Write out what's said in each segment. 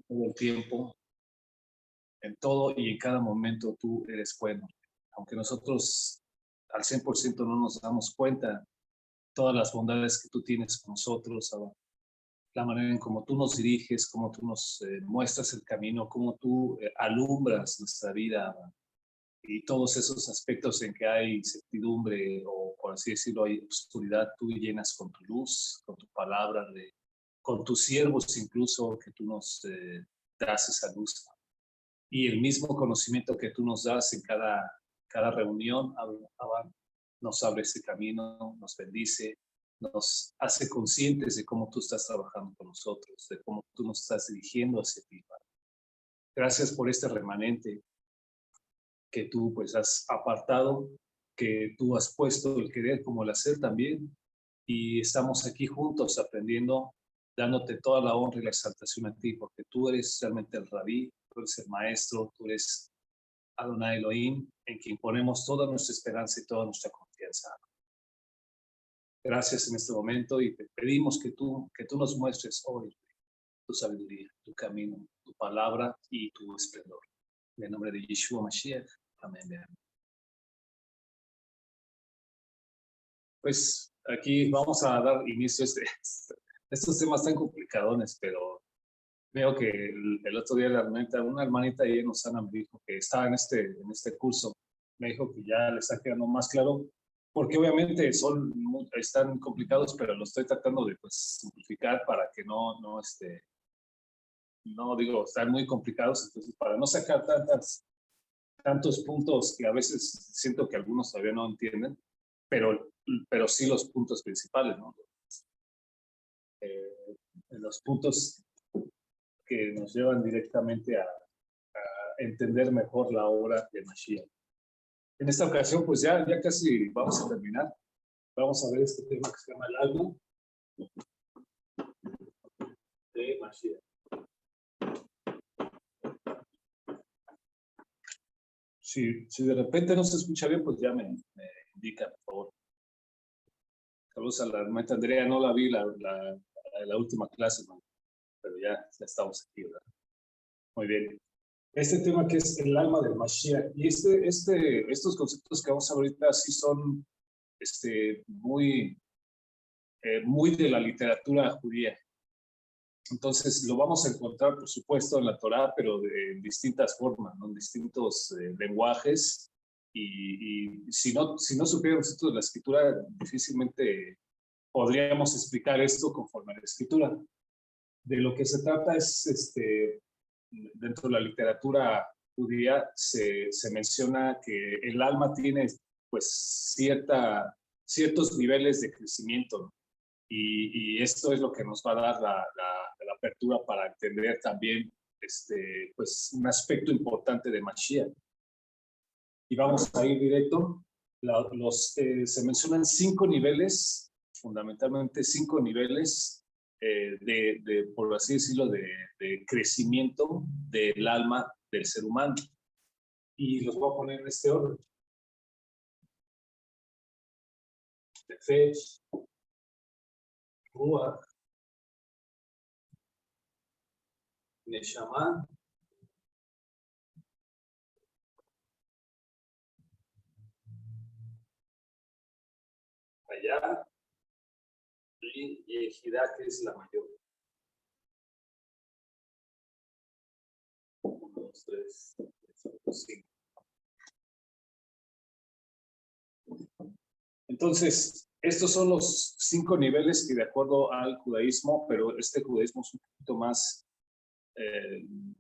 todo el tiempo, en todo y en cada momento tú eres bueno. Aunque nosotros al 100% no nos damos cuenta, todas las bondades que tú tienes con nosotros, la manera en cómo tú nos diriges, cómo tú nos muestras el camino, cómo tú alumbras nuestra vida y todos esos aspectos en que hay incertidumbre o, por así decirlo, hay oscuridad, tú llenas con tu luz, con tu palabra, con tus siervos incluso, que tú nos das esa luz. Y el mismo conocimiento que tú nos das en cada reunión nos abre ese camino, nos bendice, nos hace conscientes de cómo tú estás trabajando con nosotros, de cómo tú nos estás dirigiendo hacia ti. Gracias por este remanente que tú pues has apartado, que tú has puesto el querer como el hacer también. Y estamos aquí juntos aprendiendo, dándote toda la honra y la exaltación a ti, porque tú eres realmente el rabí, tú eres el maestro, tú eres Adonai Elohim, en quien ponemos toda nuestra esperanza y toda nuestra confianza. Gracias en este momento y te pedimos que tú nos muestres hoy tu sabiduría, tu camino, tu palabra y tu esplendor. En el nombre de Yeshua Mashiach. Amén. Pues aquí vamos a dar inicio a estos temas tan complicados, pero veo que el otro día una hermanita ahí en Osana me dijo que estaba en este curso. Me dijo que ya le está quedando más claro, porque obviamente están complicados, pero lo estoy tratando de pues, simplificar para que no digo, están muy complicados, entonces para no sacar tantos puntos que a veces siento que algunos todavía no entienden, pero sí los puntos principales, ¿no? Los puntos que nos llevan directamente a entender mejor la obra de Mashiach. En esta ocasión, pues ya casi vamos a terminar. Vamos a ver este tema que se llama el alma de Mashiach. Si de repente no se escucha bien, pues ya me indica, por favor. Saludos a la hermana Andrea, no la vi la última clase, ¿no? Pero ya estamos aquí, ¿verdad? Muy bien. Este tema que es el alma del Mashiach, y estos conceptos que vamos a ver ahorita sí son muy de la literatura judía. Entonces lo vamos a encontrar, por supuesto, en la Torá, pero de distintas formas, ¿no? En distintos lenguajes. Y si no supiéramos esto de la escritura, difícilmente podríamos explicar esto conforme a la escritura. De lo que se trata es, dentro de la literatura judía se menciona que el alma tiene pues ciertos niveles de crecimiento, ¿no? Y esto es lo que nos va a dar la apertura para entender también pues un aspecto importante de Mashiach. Y vamos a ir directo. Se mencionan 5 niveles, fundamentalmente 5 niveles por así decirlo, de crecimiento del alma del ser humano. Y los voy a poner en este orden. Nefesh, Ruach, Neshama, Hayá y Yehidá, que es la mayor. 1, 2, 3, 4, 5. Entonces, estos son los 5 niveles que de acuerdo al judaísmo, pero este judaísmo es un poquito más, un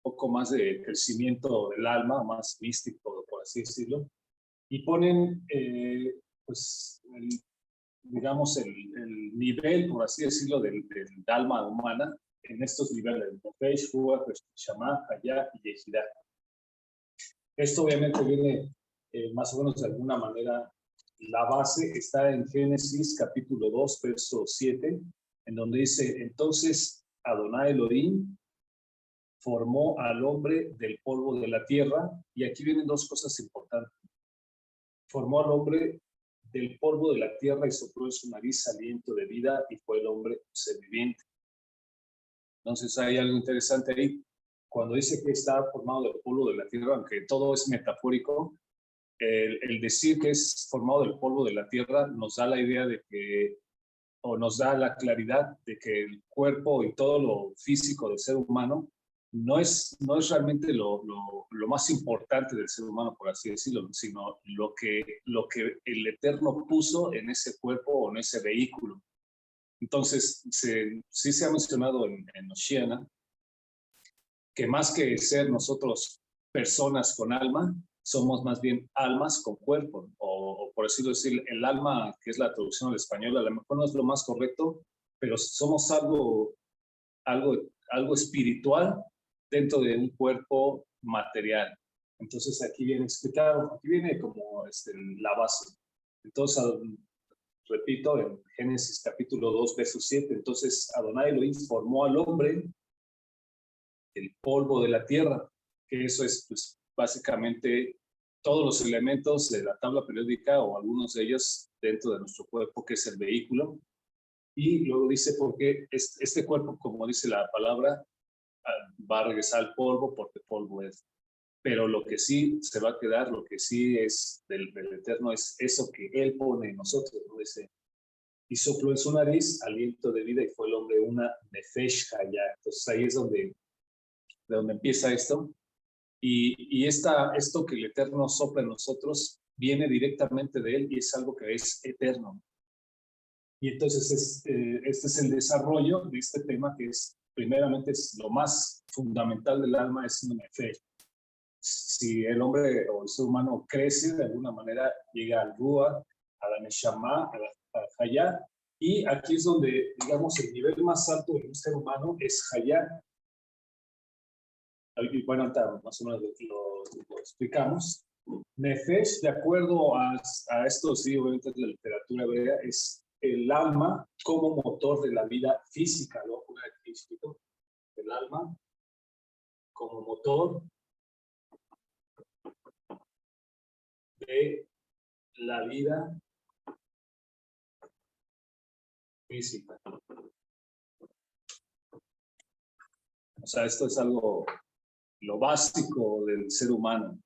poco más de crecimiento del alma, más místico, por así decirlo, y ponen, pues, digamos, el nivel, por así decirlo, del alma humana en estos niveles: Nefesh, Ruach, Neshama, Hayá y Yehidá. Esto obviamente viene más o menos de alguna manera. La base está en Génesis capítulo 2, verso 7, en donde dice: entonces Adonai Elohim formó al hombre del polvo de la tierra, y aquí vienen 2 cosas importantes. Formó al hombre del polvo de la tierra y sopló en su nariz aliento de vida, y fue el hombre un ser viviente. Entonces hay algo interesante ahí. Cuando dice que está formado del polvo de la tierra, aunque todo es metafórico, el decir que es formado del polvo de la tierra nos da la idea de que, o nos da la claridad de que el cuerpo y todo lo físico del ser humano no es realmente lo más importante del ser humano, por así decirlo, sino lo que el Eterno puso en ese cuerpo o en ese vehículo. Entonces, sí se ha mencionado en Oshiana que más que ser nosotros personas con alma, somos más bien almas con cuerpo, o por así decir, el alma, que es la traducción al español, a lo mejor no es lo más correcto, pero somos algo espiritual dentro de un cuerpo material. Entonces aquí viene explicado, aquí viene como la base. Entonces, repito, en Génesis capítulo 2, verso 7, entonces Adonai Elohim formó al hombre el polvo de la tierra, que eso es pues, básicamente todos los elementos de la tabla periódica o algunos de ellos dentro de nuestro cuerpo, que es el vehículo. Y luego dice, porque este cuerpo, como dice la palabra, va a regresar al polvo porque polvo es. Pero lo que sí se va a quedar, lo que sí es del Eterno, es eso que Él pone en nosotros, ¿no? Dice, y sopló en su nariz aliento de vida y fue el hombre una nefesh hayá. Entonces ahí es de donde empieza esto. Y esto que el Eterno sopla en nosotros viene directamente de Él y es algo que es eterno. Y entonces este es el desarrollo de este tema que es, primeramente, es lo más fundamental del alma, es una fe. Si el hombre o el ser humano crece, de alguna manera llega al Ruach, a la Neshama, a la Hayá, y aquí es donde, digamos, el nivel más alto de un ser humano es Hayá. Y bueno, más o menos lo explicamos. Nefesh, de acuerdo a esto, sí, obviamente de la literatura hebrea, es el alma como motor de la vida física, ¿no? El alma como motor de la vida física. O sea, esto es algo, lo básico del ser humano,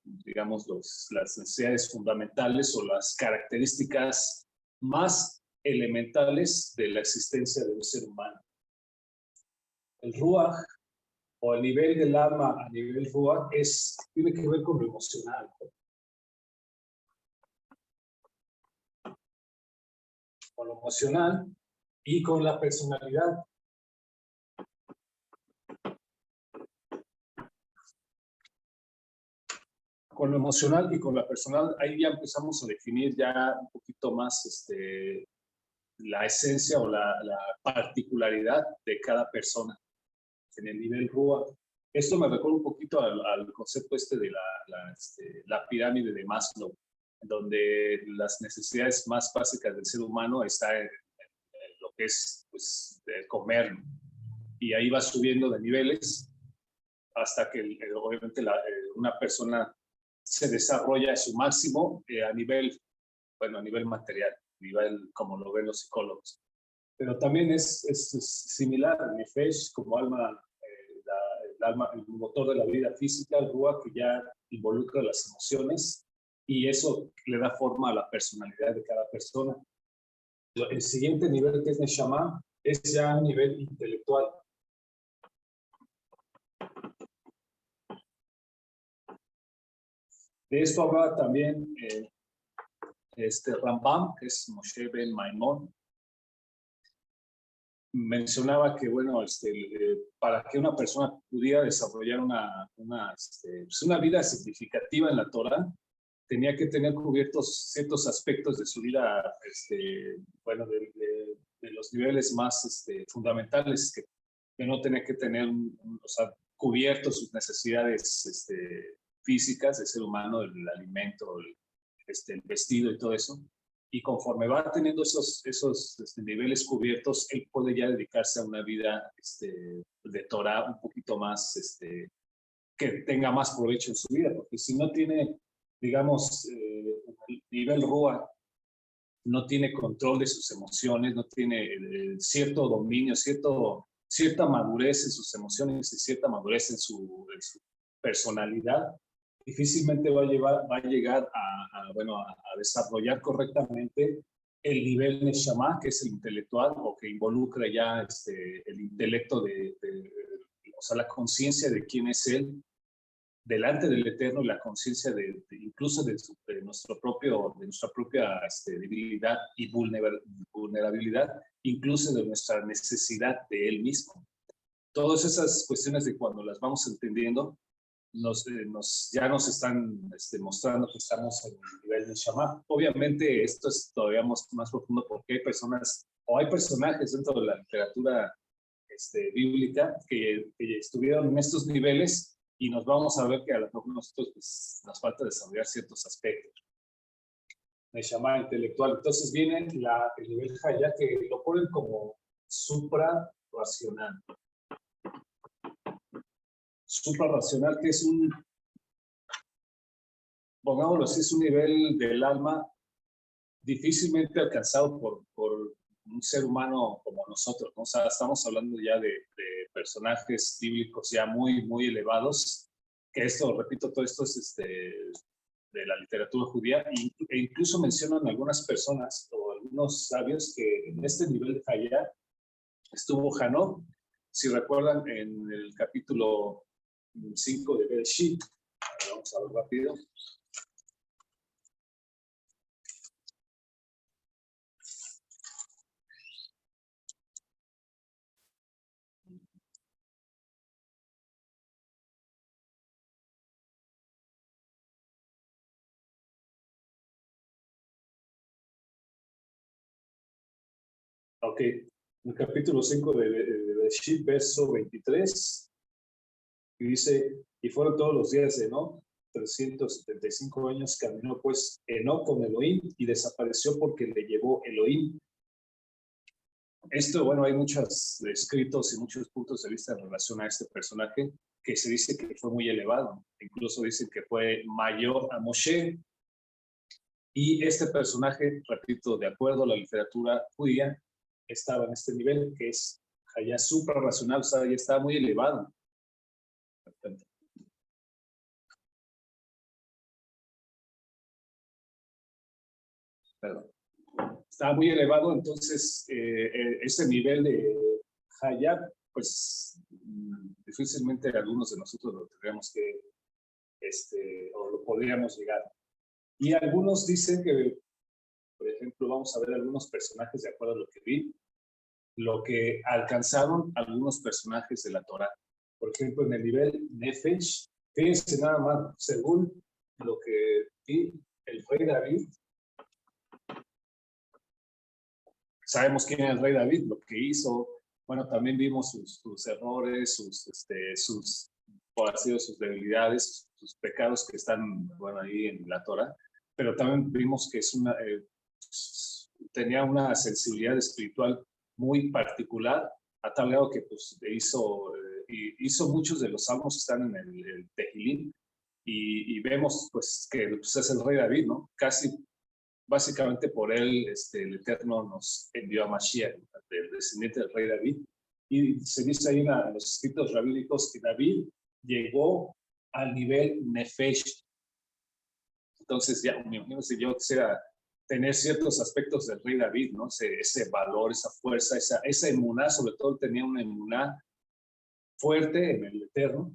digamos, las necesidades fundamentales o las características más elementales de la existencia de un ser humano. El Ruach, o el nivel del alma a nivel Ruach, tiene que ver con lo emocional. Con lo emocional y con la personalidad. Con lo emocional y con la personal, ahí ya empezamos a definir ya un poquito más la esencia o la particularidad de cada persona en el nivel Ruach. Esto me recuerda un poquito al concepto de la pirámide de Maslow, donde las necesidades más básicas del ser humano está en lo que es pues, comer, y ahí va subiendo de niveles hasta que obviamente una persona se desarrolla a su máximo a nivel material, a nivel como lo ven los psicólogos. Pero también es similar, el Nefesh como alma, el motor de la vida física, el Ruach, que ya involucra las emociones y eso le da forma a la personalidad de cada persona. El siguiente nivel, que es Neshama, es ya un nivel intelectual. De esto habla también Rambam, que es Moshe Ben Maimón. Mencionaba que, bueno, para que una persona pudiera desarrollar una vida significativa en la Torah, tenía que tener cubiertos ciertos aspectos de su vida, bueno, de los niveles más fundamentales, que no tenía que tener, o sea, cubiertos sus necesidades físicas del ser humano, el alimento, el vestido y todo eso. Y conforme va teniendo esos niveles cubiertos, él puede ya dedicarse a una vida de Torah un poquito más, que tenga más provecho en su vida, porque si no tiene, digamos, el nivel Ruach no tiene control de sus emociones, no tiene cierto dominio, cierta madurez en sus emociones y cierta madurez en su personalidad, difícilmente va a llegar a desarrollar correctamente el nivel Neshama, que es el intelectual, o que involucra ya el intelecto o sea, la conciencia de quién es él delante del Eterno, y la conciencia incluso de nuestra propia debilidad y vulnerabilidad, incluso de nuestra necesidad de él mismo. Todas esas cuestiones de cuando las vamos entendiendo, ya nos están mostrando que estamos en el nivel de Shama. Obviamente esto es todavía más profundo porque hay personajes dentro de la literatura bíblica que estuvieron en estos niveles, y nos vamos a ver que a lo mejor nosotros pues, nos falta desarrollar ciertos aspectos de Shama intelectual. Entonces viene el nivel Haya, que lo ponen como suprarracional. Suprarracional, que es pongámoslo así, es un nivel del alma difícilmente alcanzado por un ser humano como nosotros, ¿no? O sea, estamos hablando ya de personajes bíblicos ya muy, muy elevados, que esto, repito, todo esto es de la literatura judía, e incluso mencionan algunas personas o algunos sabios que en este nivel de Hayá estuvo Hanok. Si recuerdan, en el capítulo 5 de Bereshit, vamos a ver rápido. Ok, el capítulo 5 de Bereshit, verso 23, y dice, y fueron todos los días de Enoch, 375 años caminó pues Enoch con Elohim y desapareció porque le llevó Elohim. Esto, bueno, hay muchos escritos y muchos puntos de vista en relación a este personaje, que se dice que fue muy elevado, incluso dicen que fue mayor a Moshe, y este personaje, repito, de acuerdo a la literatura judía, estaba en este nivel, que es allá suprarracional, o sea, ya estaba muy elevado. Perdón. Estaba muy elevado, entonces ese nivel de Hayat, pues difícilmente algunos de nosotros lo tendríamos que, o lo podríamos llegar. Y algunos dicen que, por ejemplo, vamos a ver algunos personajes de acuerdo a lo que vi, lo que alcanzaron algunos personajes de la Torah. Por ejemplo, en el nivel Nefesh, fíjense nada más, según lo que vi, el rey David, sabemos quién es el rey David, lo que hizo. Bueno, también vimos sus errores, sus debilidades, sus pecados que están, bueno, ahí en la Torah, pero también vimos que tenía una sensibilidad espiritual muy particular, a tal grado que pues, hizo muchos de los salmos que están en el Tehillim, y vemos pues que pues, es el rey David, ¿no? Casi básicamente por él el Eterno nos envió a Mashiach, el descendiente del rey David. Y se dice ahí en los escritos rabínicos que David llegó al nivel Nefesh. Entonces, ya, si yo quisiera tener ciertos aspectos del rey David, ¿no? Ese valor, esa fuerza, esa emuná, sobre todo tenía una emuná fuerte en el Eterno.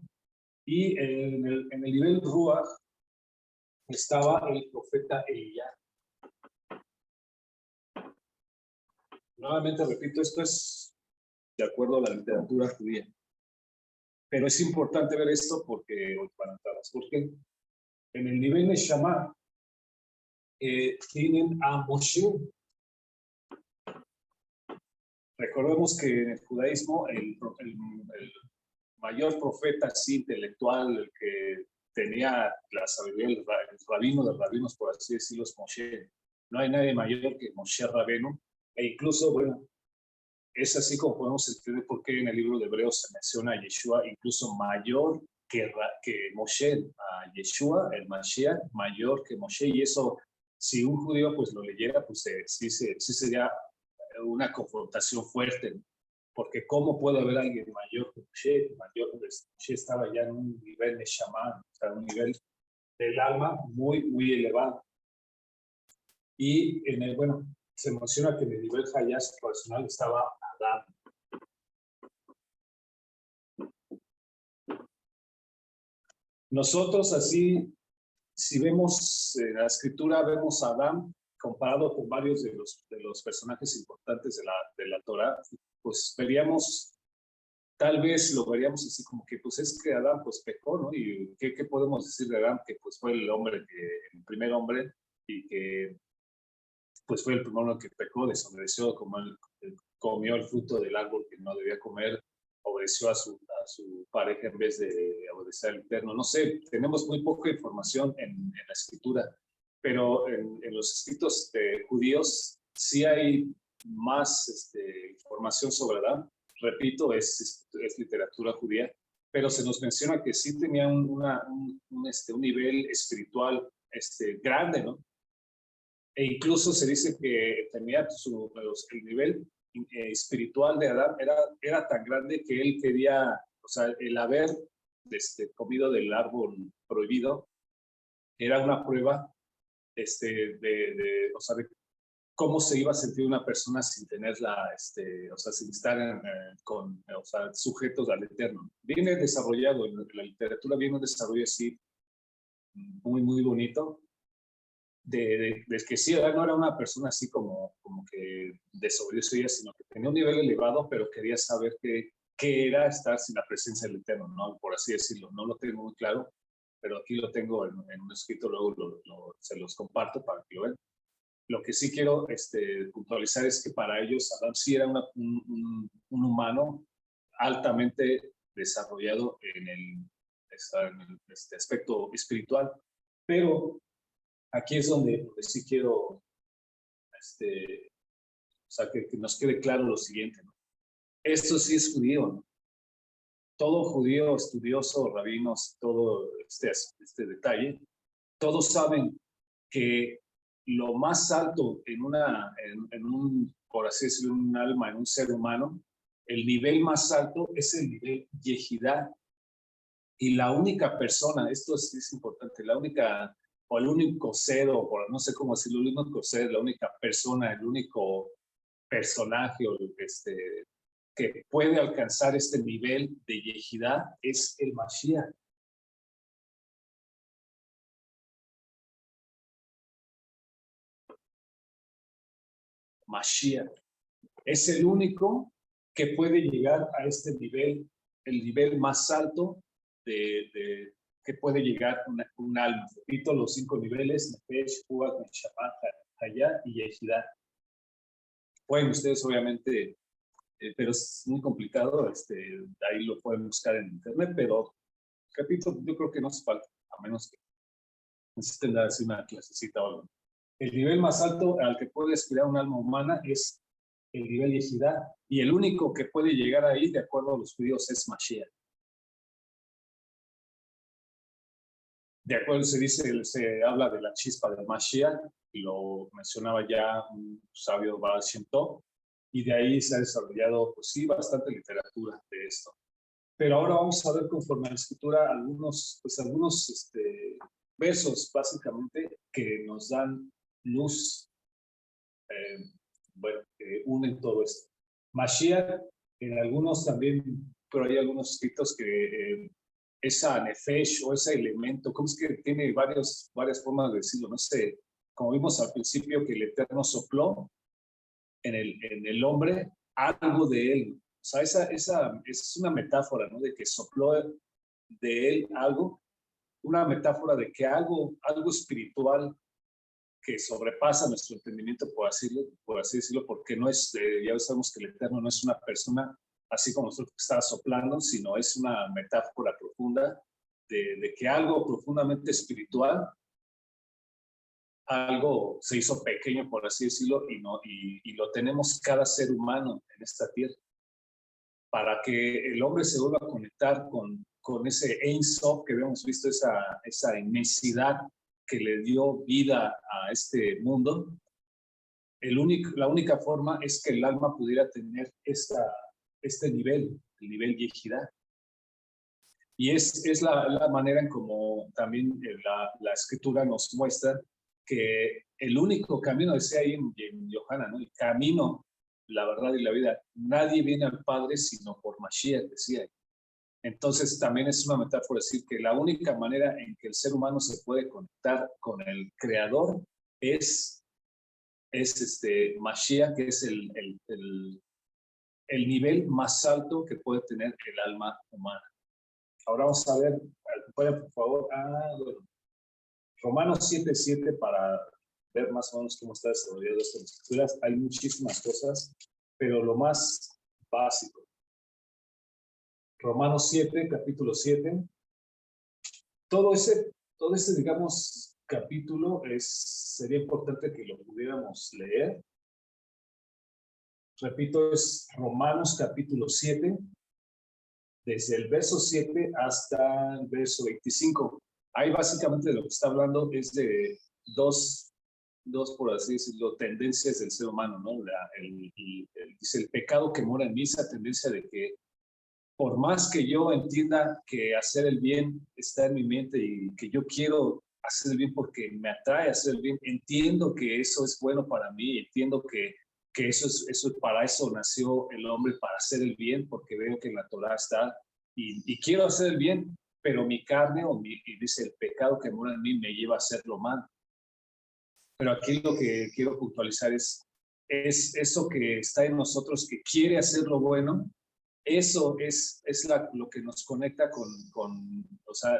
Y en el nivel Ruach estaba el profeta Elías. Nuevamente repito, esto es de acuerdo a la literatura judía. Pero es importante ver esto porque en el nivel de Shammah tienen a Moshe. Recordemos que en el judaísmo el mayor profeta así intelectual, el que tenía la sabiduría, el rabino de rabinos, por así decirlo, es Moshe. No hay nadie mayor que Moshe Rabenu, e incluso, bueno, es así como podemos entender por qué en el libro de Hebreos se menciona a Yeshua incluso mayor que Moshe, a Yeshua, el Mashiach, mayor que Moshe, y eso si un judío pues lo leyera, pues sí sería una confrontación fuerte, ¿no? Porque ¿cómo puede haber alguien mayor que Moshe? Moshe estaba ya en un nivel de shaman, o sea, un nivel del alma muy elevado. Y bueno, se menciona que en el nivel Hayash personal estaba Adán. Nosotros así, si vemos la escritura, vemos a Adán comparado con varios de los personajes importantes de la Torah, pues veríamos, tal vez lo veríamos así como que pues es que Adán pues pecó, ¿no? Y ¿qué podemos decir de Adán? Que pues fue el primer hombre y que pues fue el primero que pecó, desobedeció, como él comió el fruto del árbol que no debía comer, obedeció a su pareja en vez de obedecer al Eterno. No sé, tenemos muy poca información en la escritura, pero en los escritos judíos sí hay más información sobre Adán. Repito, es literatura judía, pero se nos menciona que sí tenía un nivel espiritual grande, ¿no? E incluso se dice que tenía el nivel espiritual de Adán era tan grande que él quería, o sea, el haber comido del árbol prohibido era una prueba o sea, de cómo se iba a sentir una persona sin tenerla, o sea, sin estar o sea, sujetos al Eterno. Viene desarrollado, en la literatura viene un desarrollo así muy bonito, de que sí, no era una persona así como que desobedecía, sino que tenía un nivel elevado, pero quería saber qué era estar sin la presencia del Eterno, ¿no? Por así decirlo. No lo tengo muy claro, pero aquí lo tengo en un escrito, luego se los comparto para que lo vean. Lo que sí quiero puntualizar es que para ellos Adán sí era un humano altamente desarrollado en el aspecto espiritual, pero aquí es donde sí quiero, o sea, que nos quede claro lo siguiente, ¿no? Esto sí es judío, ¿no? Todo judío estudioso, rabinos, todo este detalle, todos saben que lo más alto en un, por así decirlo, un alma, en un ser humano, el nivel más alto es el nivel Yehidá. Y la única persona, esto es importante, la única, o el único ser, o por, no sé cómo decirlo, el único ser, la única persona, el único personaje o que puede alcanzar este nivel de Yehidá es el Mashiach. Mashiach es el único que puede llegar a este nivel, el nivel más alto que puede llegar un alma. Repito los 5 niveles: Nefesh, Ruach, Neshama, Hayá y Yehidá. Pueden ustedes obviamente, pero es muy complicado, ahí lo pueden buscar en internet, pero repito, yo creo que no hace falta, a menos que necesiten darse una clasecita o algo. El nivel más alto al que puede aspirar un alma humana es el nivel Yehidá, y el único que puede llegar ahí, de acuerdo a los judíos, es Mashiach. De acuerdo, se habla de la chispa del Mashiach, y lo mencionaba ya un sabio Baal Shem Tov, y de ahí se ha desarrollado, pues sí, bastante literatura de esto. Pero ahora vamos a ver, conforme a la escritura, algunos versos, básicamente, que nos dan luz, bueno, que unen todo esto. Mashiach, en algunos también, pero hay algunos escritos que esa nefesh o ese elemento, ¿cómo es que tiene varias formas de decirlo? No sé, como vimos al principio que el Eterno sopló en el hombre algo de él. O sea, esa es una metáfora, ¿no? De que sopló de él algo, una metáfora de que algo espiritual que sobrepasa nuestro entendimiento, por así decirlo, porque no es, ya sabemos que el Eterno no es una persona así como nosotros que está soplando, sino es una metáfora profunda de que algo profundamente espiritual, algo se hizo pequeño, por así decirlo, y lo tenemos cada ser humano en esta tierra. Para que el hombre se vuelva a conectar con ese Ein Sof que habíamos visto, esa inmensidad que le dio vida a este mundo, la única forma es que el alma pudiera tener este nivel, el nivel yejidá. Y es la manera en como también la escritura nos muestra que el único camino, decía ahí en Yohanan, ¿no? El camino, la verdad y la vida, nadie viene al Padre sino por Mashiach, decía. Entonces también es una metáfora decir que la única manera en que el ser humano se puede conectar con el Creador es Mashiach, que es el nivel más alto que puede tener el alma humana. Ahora vamos a ver, por favor, bueno, Romanos 7:7 para ver más o menos cómo está desarrollado estas escrituras. Hay muchísimas cosas, pero lo más básico. Romanos 7, capítulo 7. Todo ese, digamos, capítulo sería importante que lo pudiéramos leer. Repito, es Romanos capítulo 7, desde el verso 7 hasta el verso 25. Ahí básicamente de lo que está hablando es de dos, por así decirlo, tendencias del ser humano, ¿no? Dice, el pecado que mora en mí, esa tendencia de que por más que yo entienda que hacer el bien está en mi mente y que yo quiero hacer el bien porque me atrae hacer el bien, entiendo que eso es bueno para mí, entiendo que para eso nació el hombre, para hacer el bien, porque veo que en la Torah está, y quiero hacer el bien, pero mi carne, y dice, el pecado que mora en mí me lleva a hacer lo malo. Pero aquí lo que quiero puntualizar es eso que está en nosotros, que quiere hacer lo bueno. Eso es lo que nos conecta con o sea,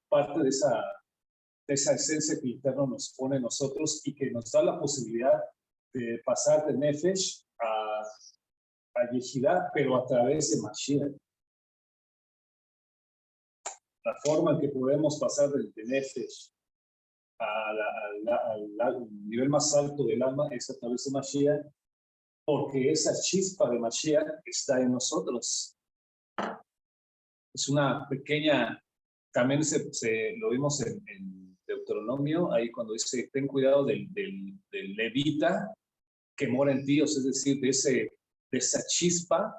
parte de esa esencia que el Eterno nos pone en nosotros y que nos da la posibilidad de pasar de Nefesh a Yejidá, pero a través de Mashiach. La forma en que podemos pasar de Nefesh al nivel más alto del alma es a través de Mashiach, porque esa chispa de Mashiach está en nosotros. Es una pequeña, también lo vimos en Deuteronomio, ahí cuando dice, ten cuidado del levita que mora en ti, o sea, es decir, de esa chispa,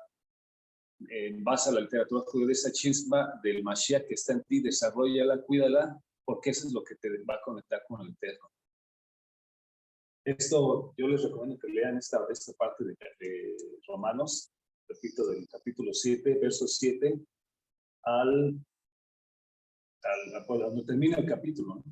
en base a la literatura judía, de esa chispa del Mashiach que está en ti, desarrollala, cuídala, porque eso es lo que te va a conectar con el Eterno. Esto, yo les recomiendo que lean esta parte de Romanos, repito, del capítulo 7, verso 7, cuando termina el capítulo, ¿no?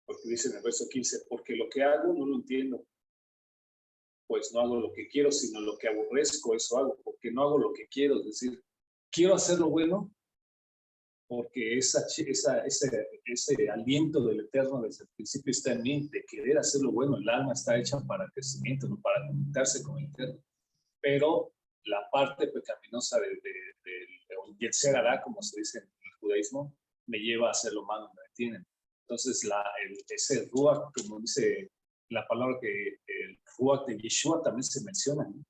Porque dice en el verso 15, porque lo que hago no lo entiendo, pues no hago lo que quiero, sino lo que aborrezco, eso hago, porque no hago lo que quiero, es decir, quiero hacer lo bueno, porque ese aliento del Eterno desde el principio está en mí, de querer hacer lo bueno. El alma está hecha para crecimiento, no para conectarse con el Eterno. Pero la parte pecaminosa del Yetzer Hará, como se dice en el judaísmo, me lleva a hacer lo malo, ¿me entienden? Entonces, ese Ruach, como dice la palabra, que el Ruach de Yeshua también se menciona, ¿no?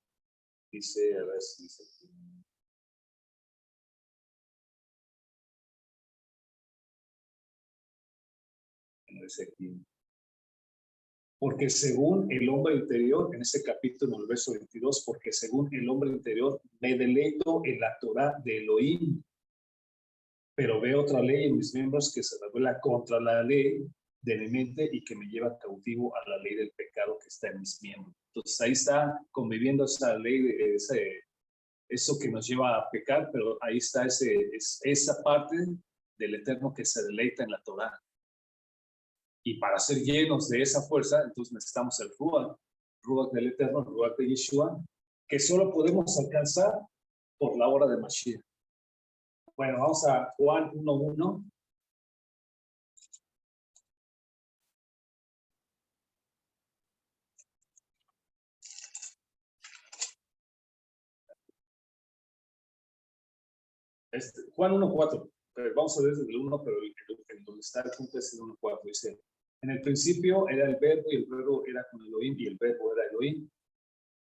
Dice, a ver si dice aquí. Porque según el hombre interior, en ese capítulo, en el verso 22, porque según el hombre interior, me deleito en la Torah de Elohim, pero veo otra ley en mis miembros que se revela contra la ley de mi mente y que me lleva cautivo a la ley del pecado que está en mis miembros. Entonces ahí está conviviendo esa ley, eso que nos lleva a pecar, pero ahí está esa parte del Eterno que se deleita en la Torah. Y para ser llenos de esa fuerza, entonces necesitamos el Ruach del Eterno, Ruach de Yeshua, que solo podemos alcanzar por la obra de Mashiach. Bueno, vamos a Juan 1:1. Juan 1:4. Vamos a ver desde el 1, pero en donde está el punto es el 1:4. Dice, en el principio era el verbo y el verbo era con Elohim y el verbo era Elohim.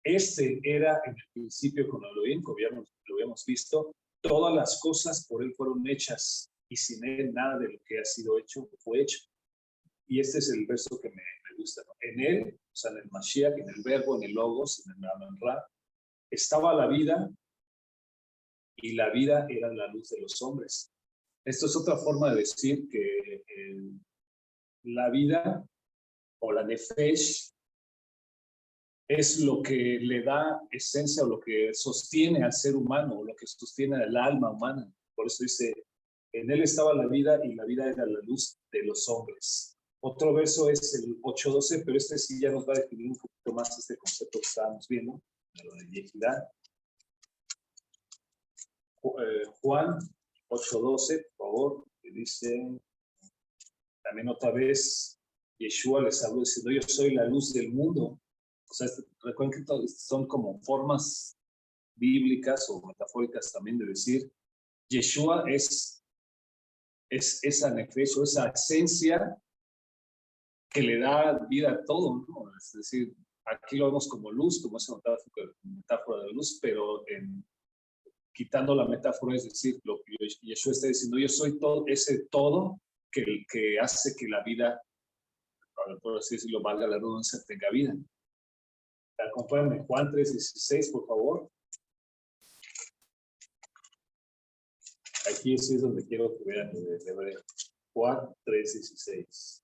Este era en el principio con Elohim, como ya lo habíamos visto. Todas las cosas por él fueron hechas y sin él nada de lo que ha sido hecho fue hecho. Y este es el verso que me gusta, ¿no? En él, o sea, en el Mashiach, en el verbo, en el logos, en el Amen-Ra, estaba la vida y la vida era la luz de los hombres. Esto es otra forma de decir que la vida o la nefesh es lo que le da esencia o lo que sostiene al ser humano o lo que sostiene al alma humana. Por eso dice, en él estaba la vida y la vida era la luz de los hombres. Otro verso es el 8:12, pero este sí ya nos va a definir un poquito más este concepto que estábamos viendo, lo de Yehidá. Juan 8:12, por favor, que dice, también otra vez, Yeshua les habló diciendo, yo soy la luz del mundo. O sea, recuerden que son como formas bíblicas o metafóricas también de decir, Yeshua es esa nefesh, esa esencia que le da vida a todo, ¿no? Es decir, aquí lo vemos como luz, como esa metáfora de luz, pero quitando la metáfora, es decir, lo que Yeshua está diciendo, yo soy todo, ese todo que hace que la vida, por así decirlo, valga la redundancia, tenga vida. Acompáñenme, Juan 3:16, por favor. Aquí sí es donde quiero que vean de hebreo. Juan 3:16.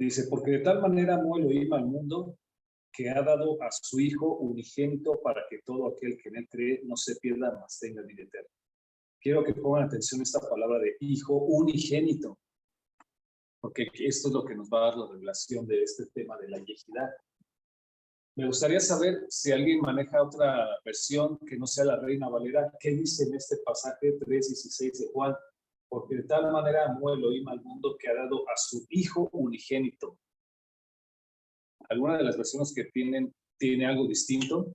Dice, porque de tal manera amó Elohim al mundo que ha dado a su Hijo unigénito para que todo aquel que en él cree no se pierda, mas tenga vida eterna. Quiero que pongan atención a esta palabra de Hijo unigénito, porque esto es lo que nos va a dar la revelación de este tema de la Yehidá. Me gustaría saber si alguien maneja otra versión que no sea la Reina Valera, ¿qué dice en este pasaje 3:16 de Juan? Porque de tal manera amó Elohim al mundo que ha dado a su Hijo unigénito. ¿Alguna de las versiones que tiene algo distinto?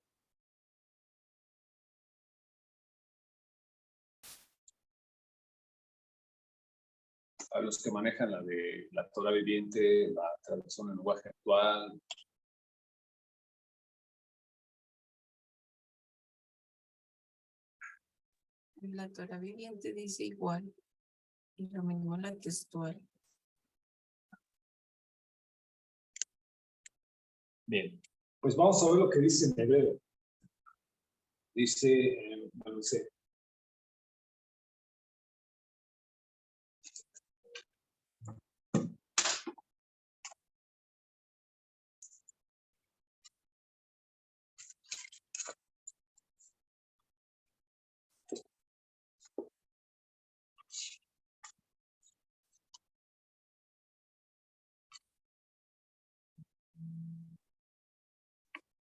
A los que manejan la de la Torah viviente, la traducción en lenguaje actual. La Torah viviente dice igual, y lo mismo la textual. Bien, pues vamos a ver lo que dice en hebreo. Dice, bueno, dice,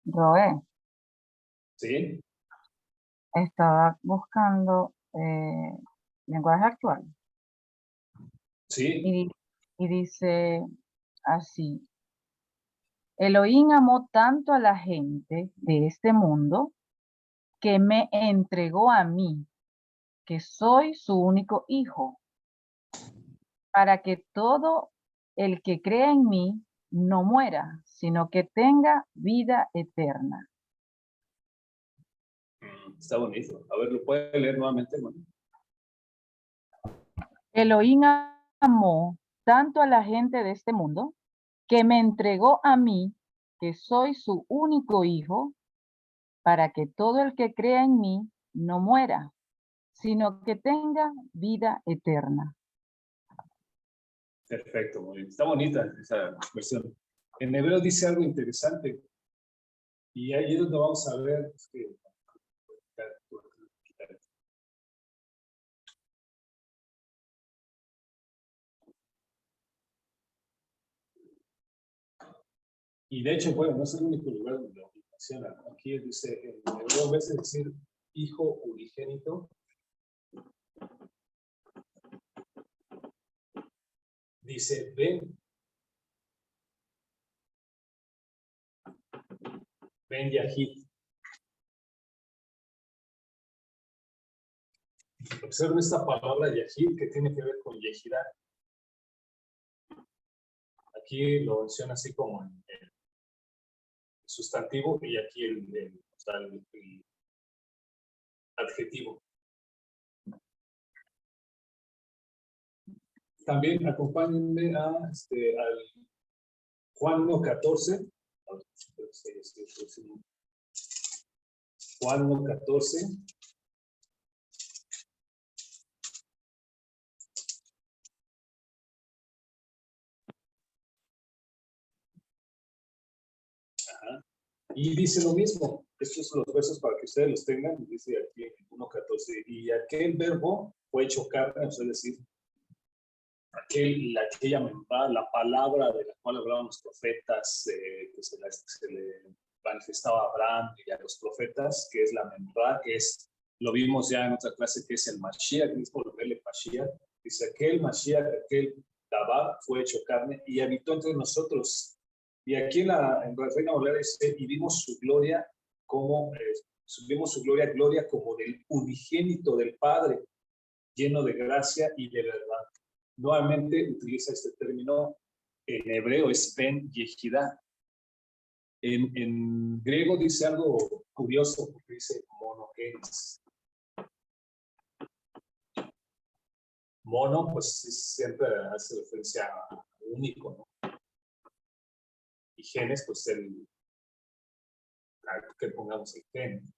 Roé, ¿sí? estaba buscando lenguaje actual Sí, y dice así, Elohim amó tanto a la gente de este mundo que me entregó a mí, que soy su único hijo, para que todo el que crea en mí no muera, sino que tenga vida eterna. Está bonito. A ver, ¿lo puede leer nuevamente, hermano? Elohim amó tanto a la gente de este mundo que me entregó a mí, que soy su único hijo, para que todo el que crea en mí no muera, sino que tenga vida eterna. Perfecto, muy bien. Está bonita esa versión. En hebreo dice algo interesante. Y ahí es donde vamos a ver. Y de hecho, bueno, no es el único lugar donde lo menciona. Aquí dice, en hebreo, en vez de decir hijo unigénito, dice Ben Yahid. Observen esta palabra Yahid que tiene que ver con Yehidá. aquí lo menciona así como el sustantivo y aquí o sea, el adjetivo. También acompáñenme al Juan 1:14. Juan 1:14. Ajá. Y dice lo mismo. Estos son los versos para que ustedes los tengan. Dice aquí en 1:14. Y aquel verbo fue hecho carne, es decir, aquella membrana, la palabra de la cual hablaban los profetas, que se le manifestaba a Abraham y a los profetas, que es la membrana, que es, lo vimos ya en otra clase, que es el Mashiach, mismo lo ve el Mashiach. Dice, aquel Mashiach, aquel Dabar fue hecho carne y habitó entre nosotros. Y aquí en la Reina Valera dice, y vimos su gloria como, vimos su gloria como del unigénito del Padre, lleno de gracia y de verdad. Nuevamente utiliza este término, en hebreo es Ben Yehidá. En griego dice algo curioso, porque dice monogenes. Mono, pues siempre hace referencia a único, ¿no? Y genes, pues que pongamos el gen.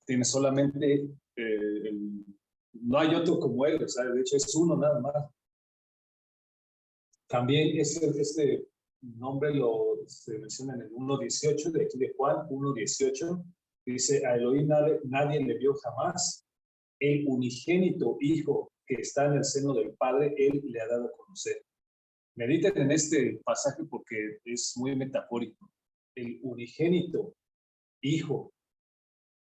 Tiene solamente, no hay otro como él, o sea, de hecho es uno nada más. También este nombre se menciona en el 1:18, de aquí de Juan 1:18, dice, a Elohim nadie le vio jamás, el unigénito Hijo que está en el seno del Padre, Él le ha dado a conocer. Mediten en este pasaje porque es muy metafórico. El unigénito Hijo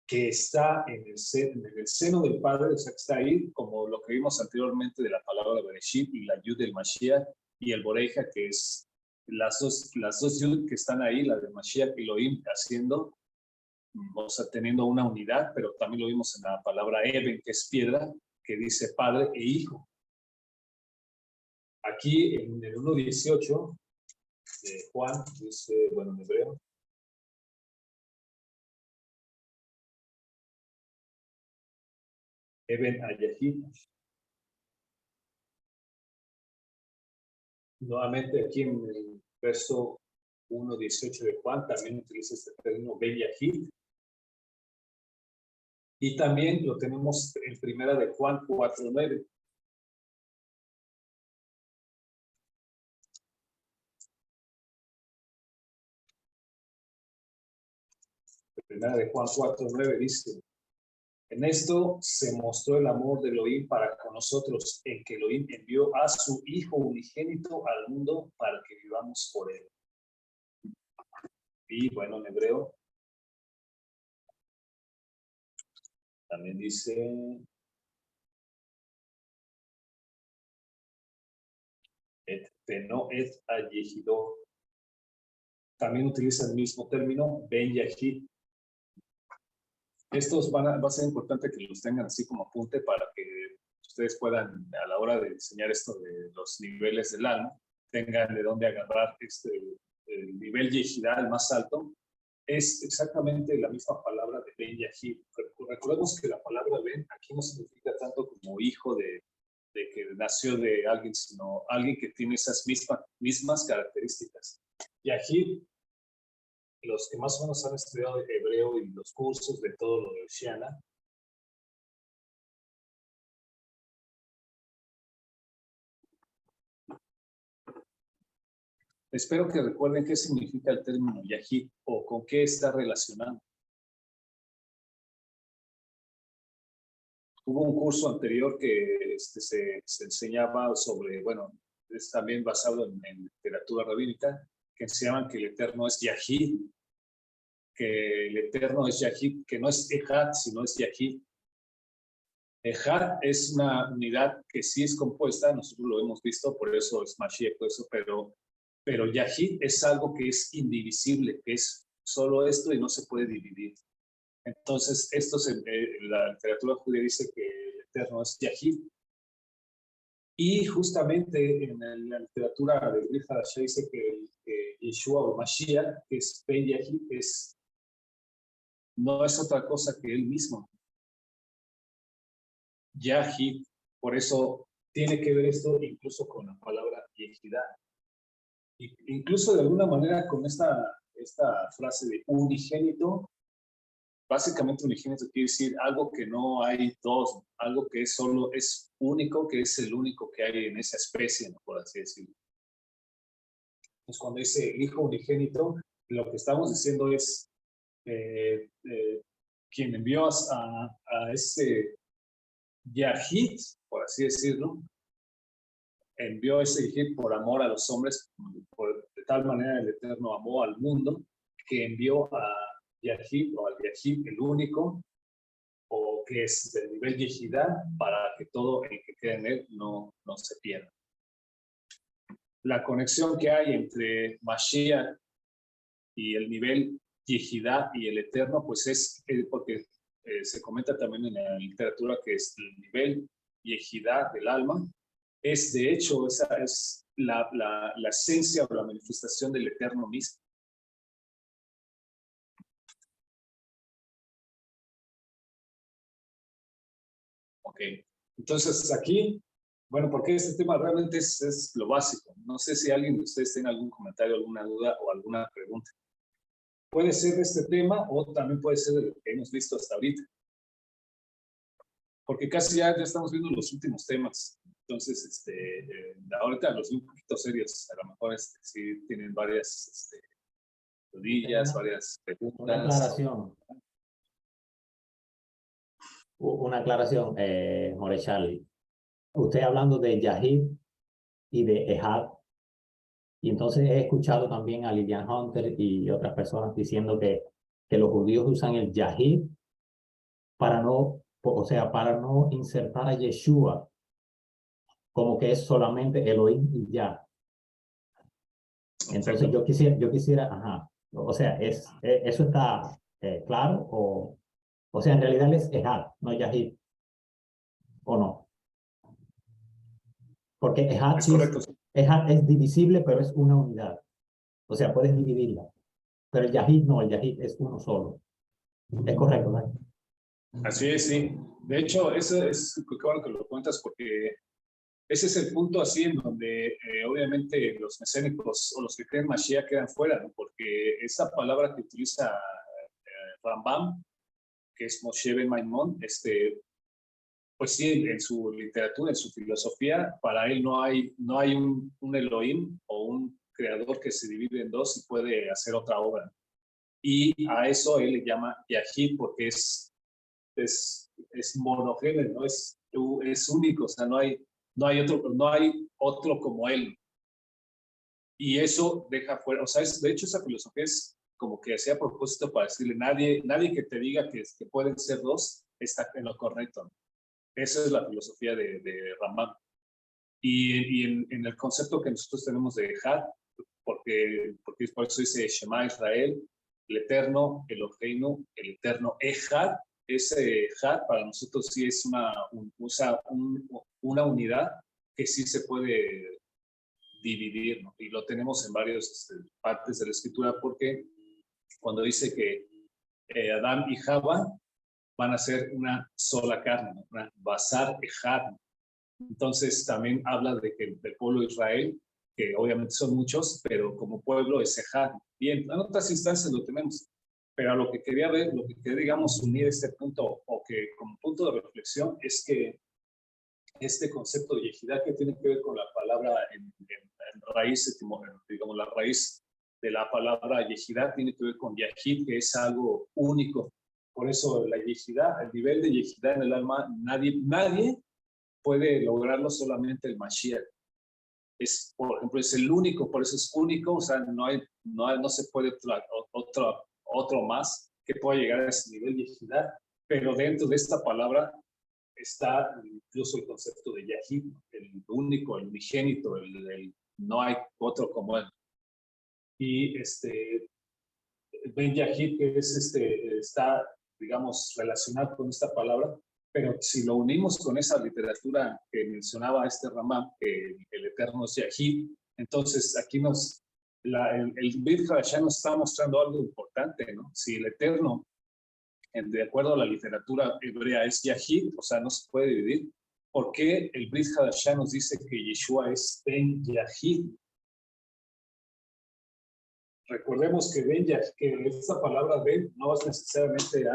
que está en el seno del Padre, o sea, que está ahí, como lo que vimos anteriormente de la palabra Bereshit y la Yud del Mashiach y el Boreja, que es las dos Yud que están ahí, la del Mashiach y Elohim haciendo, o sea, teniendo una unidad, pero también lo vimos en la palabra Eben, que es piedra, que dice Padre e Hijo. Aquí en el 1:18 de Juan, dice, bueno, en hebreo, Eben Ayahid. Nuevamente aquí en el verso 1:18 de Juan también utiliza este término Ben Yahid. Y también lo tenemos en primera de Juan 4:9. Primera de Juan 4:9 dice, en esto se mostró el amor de Elohim para con nosotros, en que Elohim envió a su Hijo unigénito al mundo para que vivamos por él. Y bueno, en hebreo también dice, et teno et ayehidó. También utiliza el mismo término, Ben Yahid. Estos va a ser importante que los tengan así como apunte para que ustedes puedan, a la hora de enseñar esto de los niveles del alma, tengan de dónde agarrar el nivel Yehidá, el más alto. Es exactamente la misma palabra de Ben Yahid. Recordemos que la palabra Ben aquí no significa tanto como hijo de que nació de alguien, sino alguien que tiene esas mismas características. Yahid, los que más o menos han estudiado hebreo y los cursos de todo lo de Shiana, espero que recuerden qué significa el término Yahid o con qué está relacionado. Hubo un curso anterior que se enseñaba sobre, bueno, es también basado en literatura rabínica, que enseñaban que el Eterno es Yahid, que el Eterno es Yahid, que no es Ejad, sino es Yahid. Ejad es una unidad que sí es compuesta, nosotros lo hemos visto, por eso es Mashiach, por eso, pero Yahid es algo que es indivisible, que es solo esto y no se puede dividir. Entonces, la literatura judía dice que el Eterno es Yahid. Y justamente en la literatura de Brit Hadashah dice que Yeshua o Mashiach, que es Ben Yahid, no es otra cosa que él mismo. Yahid, por eso tiene que ver esto incluso con la palabra Yehidá. Incluso de alguna manera con esta frase de unigénito, básicamente unigénito quiere decir algo que no hay dos, algo que es único, que es el único que hay en esa especie, ¿no? Por así decirlo. Entonces cuando dice hijo unigénito, lo que estamos diciendo es quien envió a ese Yahid, por así decirlo, envió ese Yahid por amor a los hombres, de tal manera el Eterno amó al mundo, que envió a Yahid o al Yahid, el único, o que es del nivel Yehidá, para que todo el que quede en él no se pierda. La conexión que hay entre Mashiach y el nivel Yehidá y el Eterno, pues es porque se comenta también en la literatura que es el nivel Yehidá del alma, es de hecho, esa es la esencia o la manifestación del Eterno mismo. Ok, entonces aquí, bueno, porque este tema realmente es lo básico. No sé si alguien de ustedes tiene algún comentario, alguna duda o alguna pregunta. Puede ser de este tema o también puede ser de lo que hemos visto hasta ahorita. Porque casi ya estamos viendo los últimos temas. Entonces, ahorita los un poquito serios, a lo mejor sí tienen varias rodillas, varias preguntas. Una aclaración. Una aclaración, More Charlie. Usted hablando de Yahid y de Ehad, y entonces he escuchado también a Lilian Hunter y otras personas diciendo que los judíos usan el Yahid para no insertar a Yeshua como que es solamente Elohim y ya. Entonces yo quisiera, ajá, o sea, eso está claro, o sea, en realidad es Ehad, no Yahid, ¿o no? Porque Ehad es divisible, pero es una unidad. O sea, puedes dividirla. Pero el Yahid no, el Yahid es uno solo. Es correcto, ¿no? Así es, sí. De hecho, eso es qué bueno que lo cuentas porque ese es el punto así en donde obviamente los mesiánicos o los que creen Mashiach quedan fuera, ¿no? Porque esa palabra que utiliza Rambam, que es Moshe ben Maimón, pues sí, en su literatura, en su filosofía, para él no hay un Elohim o un creador que se divide en dos y puede hacer otra obra. Y a eso él le llama Yahid porque es monogénero, ¿no? Es único, o sea, no hay otro como él. Y eso deja fuera, o sea, de hecho esa filosofía es como que hacía a propósito para decirle, nadie que te diga que pueden ser dos está en lo correcto, ¿no? Esa es la filosofía de Rambam. Y en el concepto que nosotros tenemos de Ejad, porque por eso dice Shema Israel, el eterno, Eloheinu, el eterno Ejad. Ese Ejad para nosotros sí es una unidad que sí se puede dividir, ¿no? Y lo tenemos en varias partes de la escritura porque cuando dice que Adán y Java van a ser una sola carne, ¿no? Una basar ejad. Entonces también habla de que el pueblo de Israel, que obviamente son muchos, pero como pueblo es ejad. Bien, en otras instancias lo tenemos, pero a lo que quería ver, lo que quería, digamos, unir este punto, o que como punto de reflexión, es que este concepto de yehidá que tiene que ver con la palabra en raíz, digamos, la raíz de la palabra yehidá tiene que ver con yahid, que es algo único. Por eso la yehidá, el nivel de yehidá en el alma, nadie puede lograrlo, solamente el Mashiach. Por ejemplo, es el único, por eso es único, o sea, no se puede otro más que pueda llegar a ese nivel de yehidá, pero dentro de esta palabra está incluso el concepto de Yahid, el único, el unigénito, no hay otro como él. Y Ben Yahid, que está, digamos, relacionado con esta palabra, Pero si lo unimos con esa literatura que mencionaba este Ramán, que el eterno es Yahid, entonces aquí el Brit Hadashah nos está mostrando algo importante, ¿no? Si el eterno, de acuerdo a la literatura hebrea, es Yahid, o sea, no se puede dividir, ¿por qué el Brit Hadashah nos dice que Yeshua es Ben Yahid? Recordemos que que esta palabra Ben no es necesariamente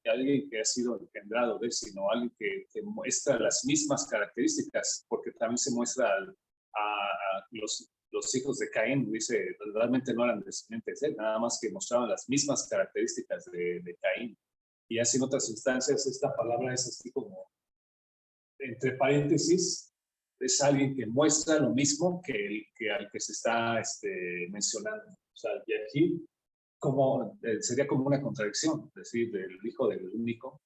alguien que ha sido engendrado de, sino alguien que muestra las mismas características, porque también se muestra a los hijos de Caín, dice, realmente no eran descendientes de él, nada más que mostraban las mismas características de Caín. Y así en otras instancias esta palabra es así como, entre paréntesis, es alguien que muestra lo mismo que al que se está mencionando. O sea, y aquí sería como una contradicción, es decir, del hijo del único.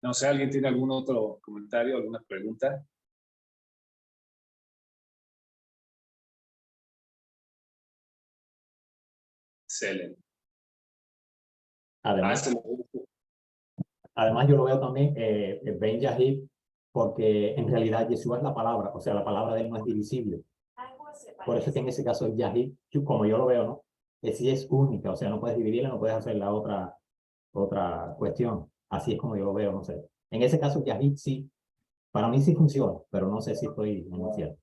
No sé, ¿alguien tiene algún otro comentario, alguna pregunta? Excelente. Además, además yo lo veo también Ben Yahid, porque en realidad Yeshua es la palabra, o sea, la palabra de él no es divisible. Por eso es que en ese caso el Yahid, como yo lo veo, ¿no? Que sí es única, o sea, no puedes dividirla, no puedes hacer la otra cuestión. Así es como yo lo veo, no sé. En ese caso Yahid sí, para mí sí funciona, pero no sé si estoy en lo cierto.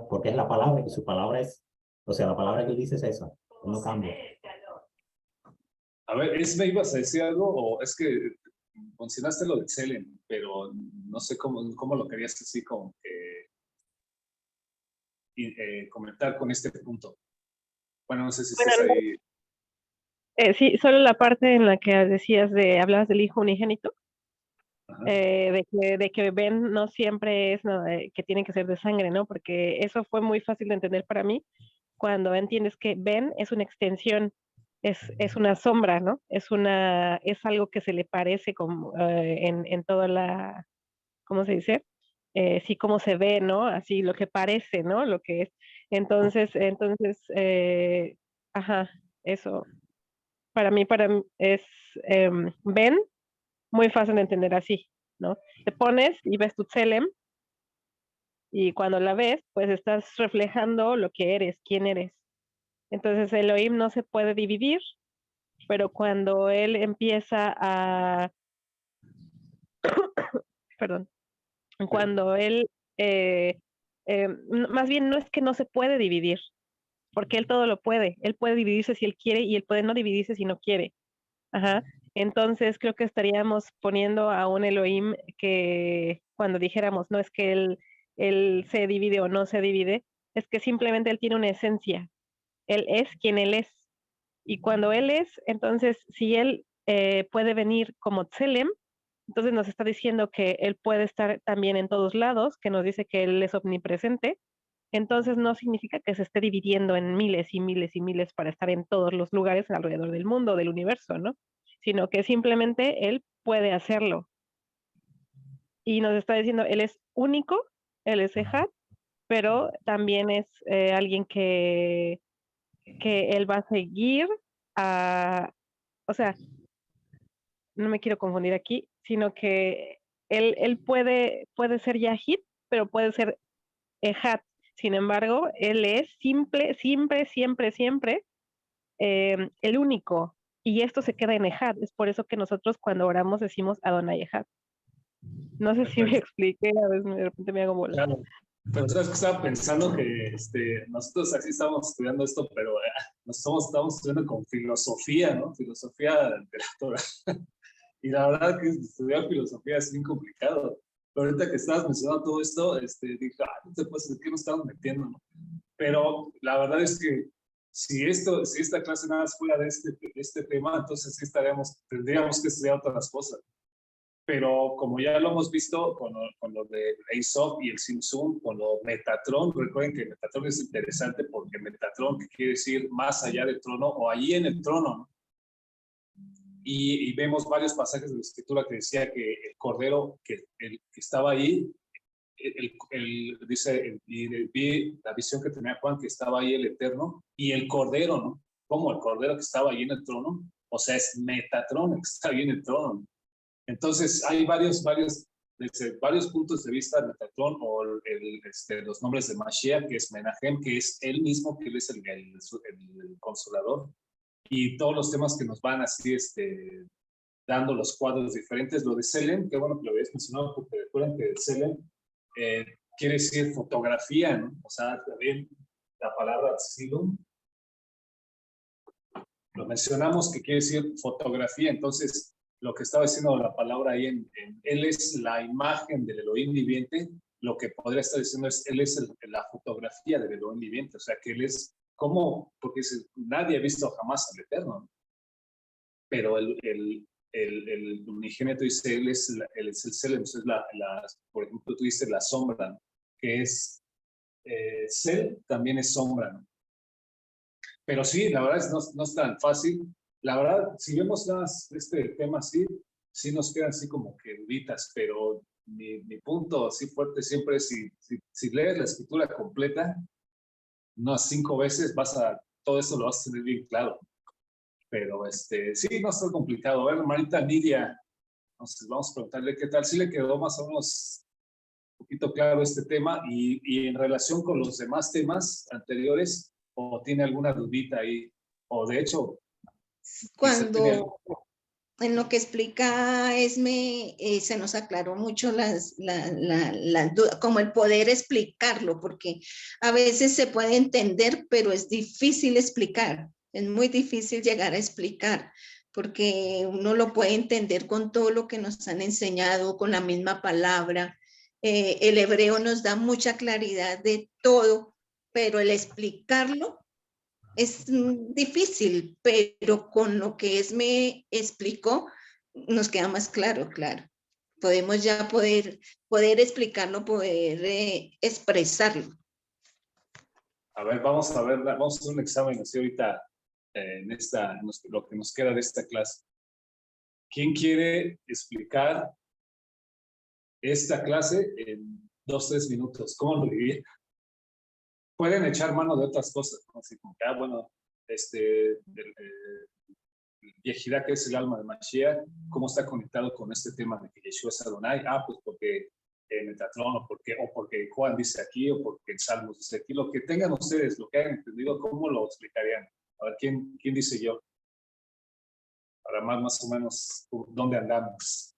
Porque es la palabra y su palabra es, o sea, la palabra que él dice es esa, no cambia. A ver, ¿me ibas a decir algo o es que mencionaste lo de Selem, pero no sé cómo lo querías así como que comentar con este punto? Bueno, no sé si estás ahí. Sí, solo la parte en la que decías hablabas del hijo unigénito, de que Ben no siempre es que tiene que ser de sangre, ¿no? Porque eso fue muy fácil de entender para mí cuando entiendes que Ben es una extensión, es una sombra, ¿no? Es algo que se le parece como en toda la, ¿cómo se dice? Sí, cómo se ve, ¿no? Así lo que parece, ¿no? Lo que es. Entonces, ajá, eso. Para mí es Ben, muy fácil de entender así, ¿no? Te pones y ves tu Tselem, y cuando la ves, pues estás reflejando lo que eres, quién eres. Entonces Elohim no se puede dividir, pero cuando él empieza perdón, cuando él, más bien no es que no se puede dividir, porque él todo lo puede. Él puede dividirse si él quiere y él puede no dividirse si no quiere. Ajá. Entonces creo que estaríamos poniendo a un Elohim que cuando dijéramos, no es que él se divide o no se divide, es que simplemente él tiene una esencia. Él es quien él es. Y cuando él es, entonces si él puede venir como Tselem, entonces nos está diciendo que él puede estar también en todos lados, que nos dice que él es omnipresente. Entonces no significa que se esté dividiendo en miles y miles y miles para estar en todos los lugares alrededor del mundo, del universo, ¿no? Sino que simplemente él puede hacerlo. Y nos está diciendo, él es único, él es Ejad, pero también es alguien que él va a seguir o sea, no me quiero confundir aquí, sino que él puede ser Yahid, pero puede ser Ejad. Sin embargo, él es siempre el único. Y esto se queda en Ejad. Es por eso que nosotros cuando oramos decimos Adonai Ejad. No sé si me expliqué, a veces de repente me hago bola. Claro. Pero sabes que estaba pensando que nosotros así estábamos estudiando esto, pero estamos estudiando con filosofía, ¿no? Filosofía de la Torah. Y la verdad que estudiar filosofía es bien complicado. Pero ahorita que estabas mencionando todo esto, dije, no sé pues, ¿de qué nos estamos metiendo? ¿No? Pero la verdad es que si esta clase nada más fuera de este tema, entonces sí tendríamos que estudiar otras cosas. Pero como ya lo hemos visto con lo de Aesop y el Simsum, con lo Metatron, recuerden que Metatron es interesante porque Metatron, que quiere decir más allá del trono o allí en el trono, ¿no? Y vemos varios pasajes de la escritura que decía que el cordero que estaba ahí, dice, y vi la visión que tenía Juan, que estaba ahí el Eterno, y el cordero, ¿no? Como el cordero que estaba ahí en el trono, o sea, es Metatron, que está ahí en el trono. Entonces, hay desde varios puntos de vista de Metatron o los nombres de Mashiach, que es Menahem, que es él mismo, que él es el consolador, y todos los temas que nos van así dando los cuadros diferentes. Lo de Selem, que bueno que lo habías mencionado, porque recuerden que Selem quiere decir fotografía, ¿no? O sea, también la palabra Silum, lo mencionamos que quiere decir fotografía. Entonces, lo que estaba diciendo la palabra ahí él es la imagen del Elohim viviente, lo que podría estar diciendo es, él es la fotografía del Elohim viviente, o sea, que él es, ¿cómo? Porque nadie ha visto jamás al Eterno, ¿no? Pero el unigénito dice, él es el Selem, es por ejemplo, tú dices la sombra, ¿no? Que es, Sel también es sombra, ¿no? Pero sí, la verdad no es tan fácil. La verdad, si vemos este tema así, sí nos quedan así como que duditas, pero mi punto así fuerte siempre es, si lees la escritura completa, unas 5 veces, todo eso lo vas a tener bien claro. Pero sí, no es tan complicado. A ver, hermanita Nidia, entonces vamos a preguntarle qué tal, si le quedó más o menos un poquito claro este tema y en relación con los demás temas anteriores, o tiene alguna dudita ahí, o de hecho, cuando en lo que explica Esme, se nos aclaró mucho las dudas, como el poder explicarlo, porque a veces se puede entender, pero es difícil explicar, es muy difícil llegar a explicar, porque uno lo puede entender con todo lo que nos han enseñado, con la misma palabra. El hebreo nos da mucha claridad de todo, pero el explicarlo es difícil, pero con lo que me explicó, nos queda más claro. Podemos ya poder explicarlo, poder expresarlo. A ver, vamos a hacer un examen así ahorita lo que nos queda de esta clase. ¿Quién quiere explicar esta clase en 2-3 minutos? ¿Cómo lo diría? Pueden echar mano de otras cosas, ¿no? Así como que, bueno, Yehidá, que es el alma de Mashiach, ¿cómo está conectado con este tema de que Yeshua es Adonai? Pues porque Metatron, o porque Juan dice aquí, o porque el Salmos dice aquí. Lo que tengan ustedes, lo que hayan entendido, ¿cómo lo explicarían? A ver, ¿quién dice yo? Para más o menos, ¿dónde andamos?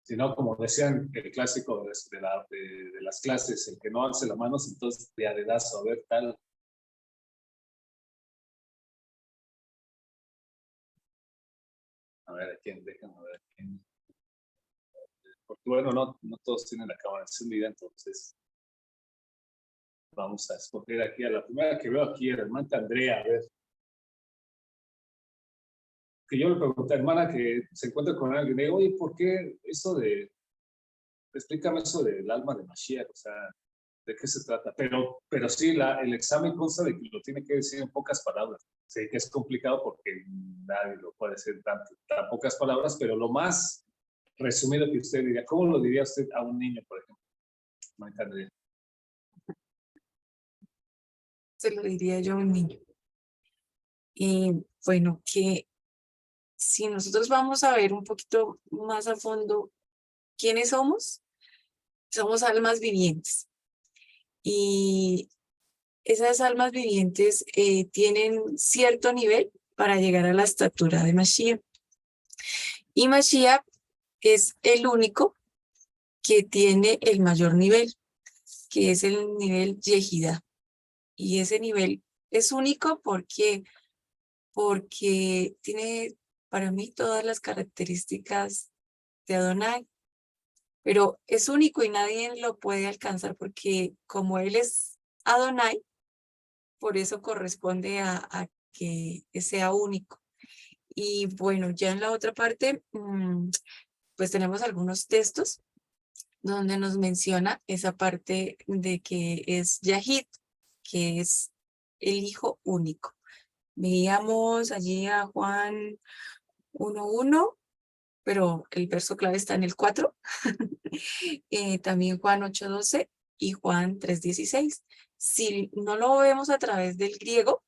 Si no, como decían el clásico de las clases, el que no alce la mano, entonces de adedazo, a ver, tal. A ver, ¿a quién? Déjame ver. ¿Quién? Porque bueno, no todos tienen la cámara encendida, entonces vamos a escoger aquí a la primera que veo aquí, la hermana Andrea, a ver. Que yo le pregunté a hermana que se encuentra con alguien, y digo, oye, ¿por qué explícame eso del alma de Mashiach? O sea, ¿de qué se trata? Pero sí, el examen consta de que lo tiene que decir en pocas palabras. Sé que es complicado porque nadie lo puede decir tan pocas palabras, pero lo más resumido que usted diría, ¿cómo lo diría usted a un niño, por ejemplo? Marta Andrea. Se lo diría yo a un niño. Y bueno, que si nosotros vamos a ver un poquito más a fondo quiénes somos almas vivientes. Y esas almas vivientes tienen cierto nivel para llegar a la estatura de Mashiach. Y Mashiach es el único que tiene el mayor nivel, que es el nivel Yehidá. Y ese nivel es único porque tiene para mí todas las características de Adonai, pero es único y nadie lo puede alcanzar porque como él es Adonai, por eso corresponde a que sea único. Y bueno, ya en la otra parte, pues tenemos algunos textos donde nos menciona esa parte de que es Yahid, que es el hijo único. Veíamos allí a Juan 1:1, pero el verso clave está en el 4. También Juan 8:12 y Juan 3:16. Si no lo vemos a través del griego,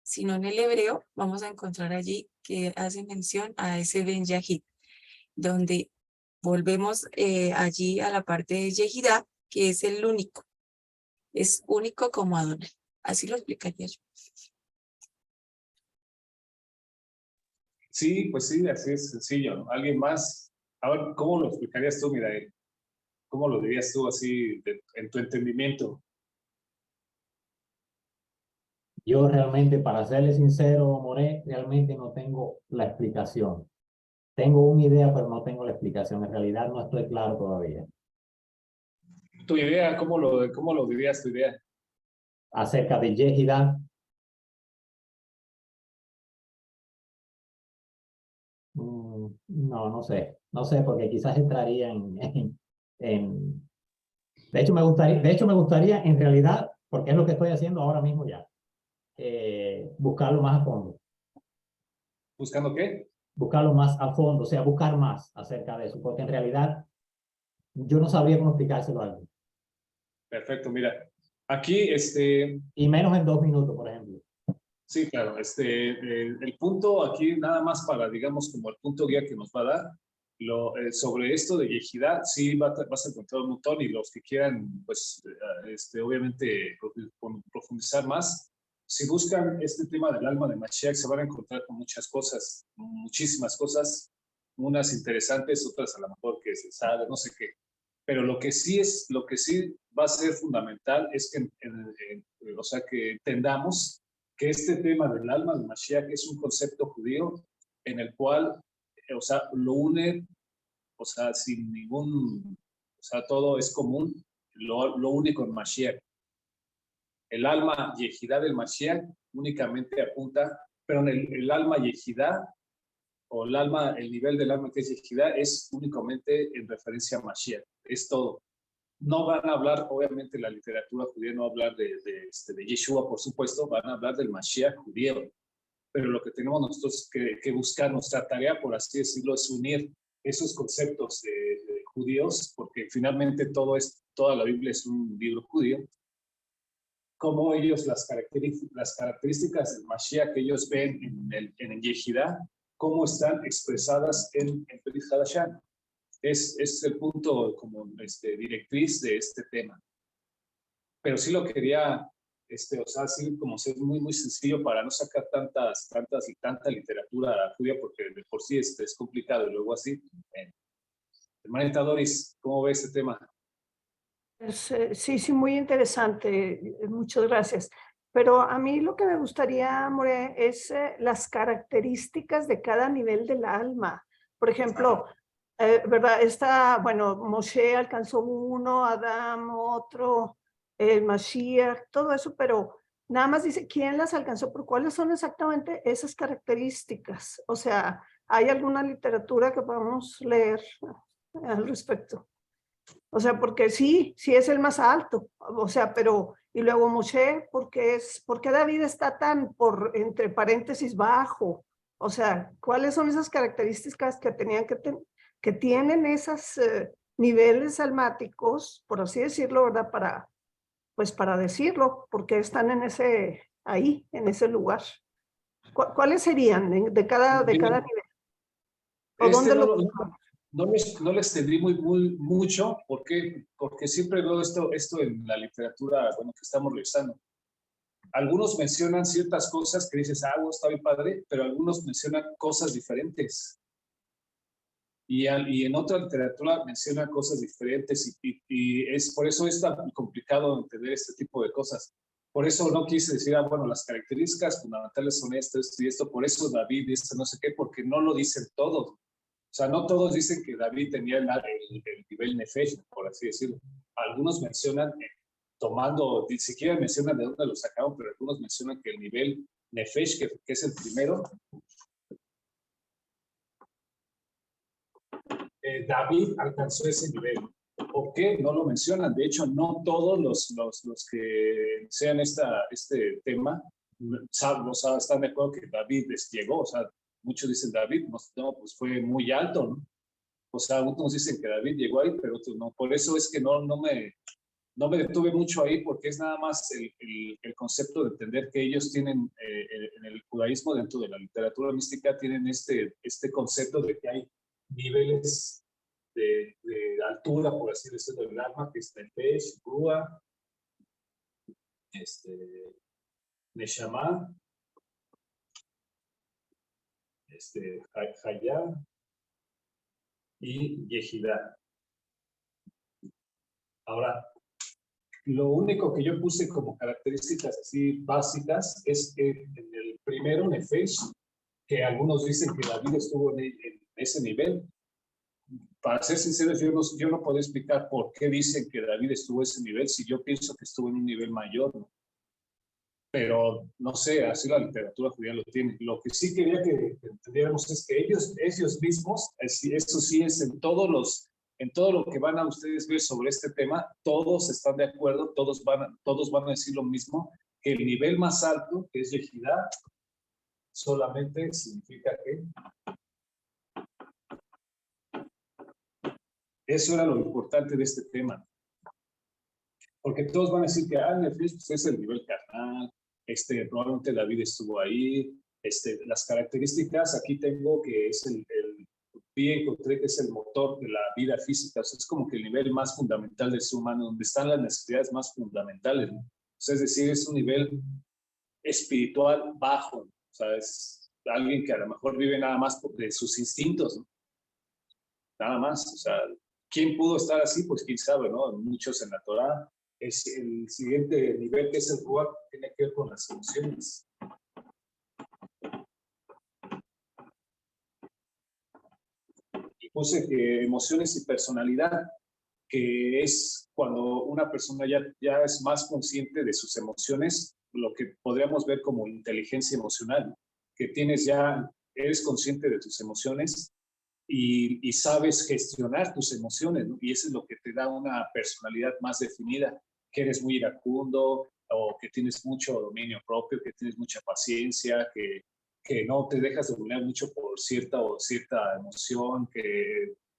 sino en el hebreo vamos a encontrar allí que hace mención a ese Ben Yahid, donde volvemos allí a la parte de Yehidá, que es el único. Es único como Adonai. Así lo explicaría yo. Sí, pues sí, así es sencillo, ¿no? ¿Alguien más? A ver, ¿cómo lo explicarías tú, Mirael? ¿Cómo lo dirías tú así en tu entendimiento? Yo realmente, para serle sincero, More, realmente no tengo la explicación. Tengo una idea, pero no tengo la explicación. En realidad no estoy claro todavía Tu idea, ¿cómo lo dirías tu idea? acerca de Yehidá. No, no sé. No sé, porque quizás entraría en... De hecho, me gustaría, en realidad, porque es lo que estoy haciendo ahora mismo ya, buscarlo más a fondo. ¿Buscando qué? Buscarlo más a fondo, o sea, buscar más acerca de eso, porque en realidad yo no sabría cómo explicárselo a alguien. Perfecto, mira. Aquí, Y menos en 2 minutos, por ejemplo. sí, claro, el punto aquí nada más para, digamos, como el punto guía que nos va a dar, sobre esto de Yehidá, sí vas a encontrar un montón y los que quieran, pues, obviamente profundizar más, si buscan este tema del alma de Mashiach, se van a encontrar con muchas cosas, muchísimas cosas, unas interesantes, otras a lo mejor que se sabe, no sé qué. Pero lo que sí va a ser fundamental es que, o sea, que entendamos que este tema del alma de Mashiach es un concepto judío en el cual, o sea, lo une, o sea, sin ningún, o sea, todo es común, lo único en Mashiach. El alma Yehidá del Mashiach únicamente apunta, pero en el alma Yehidá, o el nivel del alma que es Yehidá, es únicamente en referencia a Mashiach, es todo. No van a hablar, obviamente, la literatura judía no va a hablar de Yeshua, por supuesto, van a hablar del Mashiach judío. Pero lo que tenemos nosotros que buscar, nuestra tarea, por así decirlo, es unir esos conceptos de judíos, porque finalmente toda la Biblia es un libro judío, como ellos, las características del Mashiach que ellos ven en el Yehidá, cómo están expresadas en Brit Hadashah. Es el punto como directriz de este tema. Pero sí lo quería, o sea, así como ser muy, muy sencillo para no sacar tanta literatura judía, porque de por sí es complicado y luego así. Hermanita Doris, ¿cómo ve este tema? Sí, sí, muy interesante. Muchas gracias. Pero a mí lo que me gustaría, More, es las características de cada nivel del alma. Por ejemplo, ¿verdad? Bueno, Moshe alcanzó uno, Adán otro, el Mashiach, todo eso, pero nada más dice quién las alcanzó, pero ¿cuáles son exactamente esas características? O sea, ¿hay alguna literatura que podamos leer al respecto? O sea, porque sí es el más alto, o sea, pero, y luego Moshe, ¿por qué David está tan entre paréntesis bajo? O sea, ¿cuáles son esas características que que tienen esos niveles almáticos, por así decirlo, ¿verdad? Para decirlo, porque están ahí, en ese lugar. ¿Cuáles serían de cada nivel? ¿O dónde no les tendrí mucho, porque siempre veo esto en la literatura, bueno, que estamos revisando. Algunos mencionan ciertas cosas que dices, está bien padre, pero algunos mencionan cosas diferentes. Y en otra literatura mencionan cosas diferentes y por eso es tan complicado entender este tipo de cosas. Por eso no quise decir, bueno, las características fundamentales son esto y esto, por eso David y esto no sé qué, porque no lo dicen todos. O sea, no todos dicen que David tenía el nivel Nefesh, por así decirlo. Algunos mencionan, ni siquiera mencionan de dónde lo sacaron, pero algunos mencionan que el nivel Nefesh, que es el primero, David alcanzó ese nivel. ¿Por qué? No lo mencionan. De hecho, no todos los que sean este tema están de acuerdo que David llegó. O sea, muchos dicen David, no, pues fue muy alto, ¿no? O sea, algunos dicen que David llegó ahí, pero otros no. Por eso es que no me no me detuve mucho ahí porque es nada más el concepto de entender que ellos tienen, en el judaísmo, dentro de la literatura mística, tienen este concepto de que hay niveles de altura, por así decirlo, del alma, que es Nefesh, Ruach, Neshama, Hayá y Yehidá. Ahora, lo único que yo puse como características así básicas es que en el primero, Nefesh, que algunos dicen que David estuvo en ese nivel. Para ser sincero, yo no puedo explicar por qué dicen que David estuvo en ese nivel si yo pienso que estuvo en un nivel mayor, ¿no? Pero no sé, así la literatura judía lo tiene. Lo que sí quería que entendiéramos es que ellos mismos, eso sí es en todo lo que van a ustedes ver sobre este tema, todos están de acuerdo, todos van a decir lo mismo, que el nivel más alto, que es Yehidá, solamente significa que eso era lo importante de este tema. Porque todos van a decir que Nefesh pues, es el nivel carnal, probablemente David estuvo ahí, las características, aquí tengo que es encontré que es el motor de la vida física, o sea, es como que el nivel más fundamental del ser humano, donde están las necesidades más fundamentales, ¿no? O sea, es decir, es un nivel espiritual bajo, o sea, es alguien que a lo mejor vive nada más de sus instintos, ¿no? Nada más, o sea, ¿quién pudo estar así? Pues quién sabe, ¿no? Muchos en la Torá. Es el siguiente nivel, que es el Ruach, tiene que ver con las emociones. Y puse que emociones y personalidad, que es cuando una persona ya es más consciente de sus emociones, lo que podríamos ver como inteligencia emocional, que eres consciente de tus emociones y sabes gestionar tus emociones, ¿no? Y eso es lo que te da una personalidad más definida, que eres muy iracundo o que tienes mucho dominio propio, que tienes mucha paciencia, que no te dejas dominar mucho por cierta cierta emoción,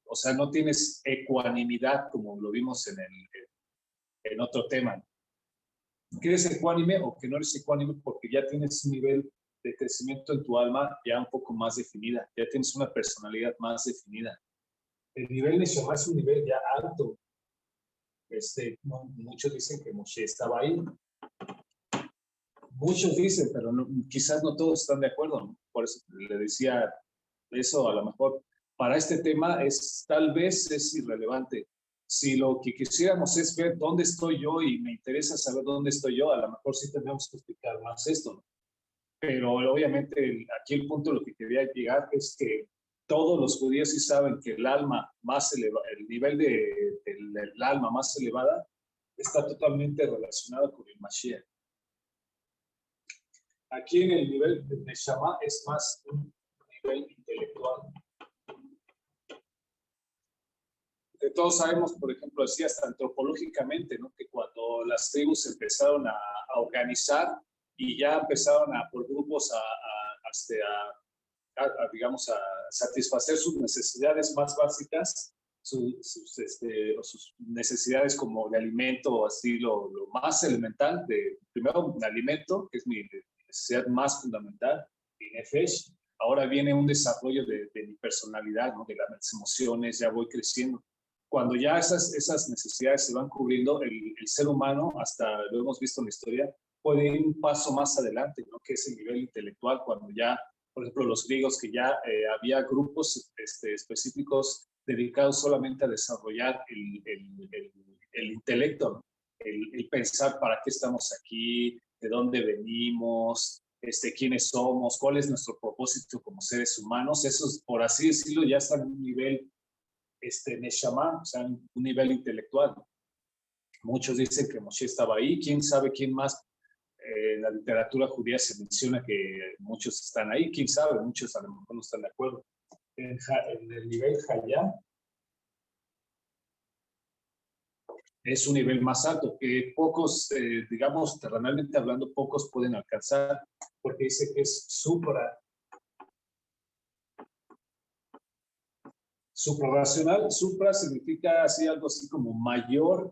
o sea, no tienes ecuanimidad como lo vimos en otro tema. Que eres ecuánime o que no eres ecuánime porque ya tienes un nivel de crecimiento en tu alma ya un poco más definida, ya tienes una personalidad más definida. El nivel de Shema es un nivel ya alto. Muchos dicen que Moshe estaba ahí. Muchos dicen, pero quizás no todos están de acuerdo, ¿no? Por eso le decía, eso a lo mejor para este tema tal vez es irrelevante. Si lo que quisiéramos es ver dónde estoy yo y me interesa saber dónde estoy yo, a lo mejor sí tenemos que explicar más esto, ¿no? Pero obviamente aquí el punto lo que quería llegar es que todos los judíos sí saben que el alma más elevada, el nivel del alma más elevada está totalmente relacionado con el Mashiach. Aquí en el nivel de Neshama es más un nivel intelectual. Que todos sabemos, por ejemplo, así hasta antropológicamente, ¿no? Que cuando las tribus empezaron a organizar y ya empezaron por grupos digamos, a satisfacer sus necesidades más básicas, sus necesidades como de alimento, así lo más elemental, primero un alimento, que es mi necesidad más fundamental, y Nefesh. Ahora viene un desarrollo de mi personalidad, ¿no? De las emociones, ya voy creciendo. Cuando ya esas necesidades se van cubriendo, el ser humano, hasta lo hemos visto en la historia, puede ir un paso más adelante, ¿no? Que es el nivel intelectual, cuando ya, por ejemplo, los griegos, que ya había grupos específicos dedicados solamente a desarrollar el intelecto, ¿no? El pensar para qué estamos aquí, de dónde venimos, quiénes somos, cuál es nuestro propósito como seres humanos. Esos, por así decirlo, ya están en un nivel Neshama, o sea, un nivel intelectual. Muchos dicen que Moshe estaba ahí, quién sabe quién más. En la literatura judía se menciona que muchos están ahí, quién sabe, muchos a lo mejor no están de acuerdo. En el nivel Hayá es un nivel más alto que pocos, digamos, terrenalmente hablando, pocos pueden alcanzar, porque dice que es suprarracional. Supra significa así, algo así como mayor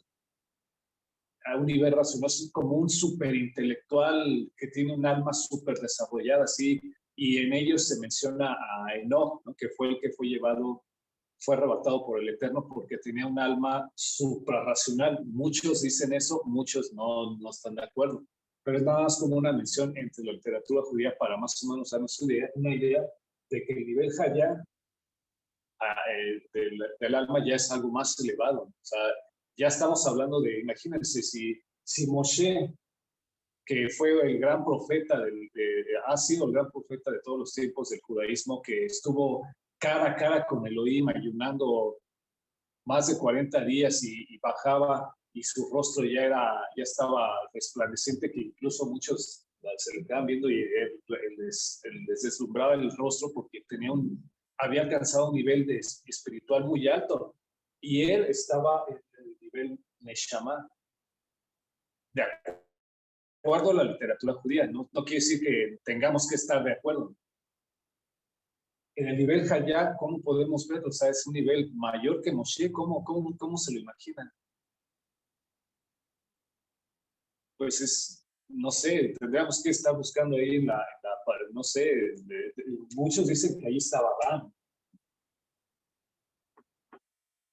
a un nivel racional, es como un superintelectual que tiene un alma súper desarrollada, así, y en ellos se menciona a Enoch, ¿no? Que fue el que fue arrebatado por el Eterno porque tenía un alma suprarracional. Muchos dicen eso, muchos no están de acuerdo, pero es nada más como una mención entre la literatura judía para más o menos darnos una idea de que el nivel Hayá del alma ya es algo más elevado. O sea, ya estamos hablando de, imagínense, si Moshe, que fue el gran profeta, ha sido el gran profeta de todos los tiempos del judaísmo, que estuvo cara a cara con Elohim, ayunando más de 40 días y bajaba, y su rostro ya estaba resplandeciente, que incluso muchos se le quedaban viendo y él les deslumbraba el rostro porque había alcanzado un nivel espiritual muy alto, y él estaba en el nivel Neshama, de acuerdo a la literatura judía. No quiere decir que tengamos que estar de acuerdo. En el nivel Hayá, ¿cómo podemos verlo? O sea, es un nivel mayor que Moshe. ¿Cómo se lo imaginan? Pues no sé, tendríamos que estar buscando ahí no sé, muchos dicen que ahí estaba Adán.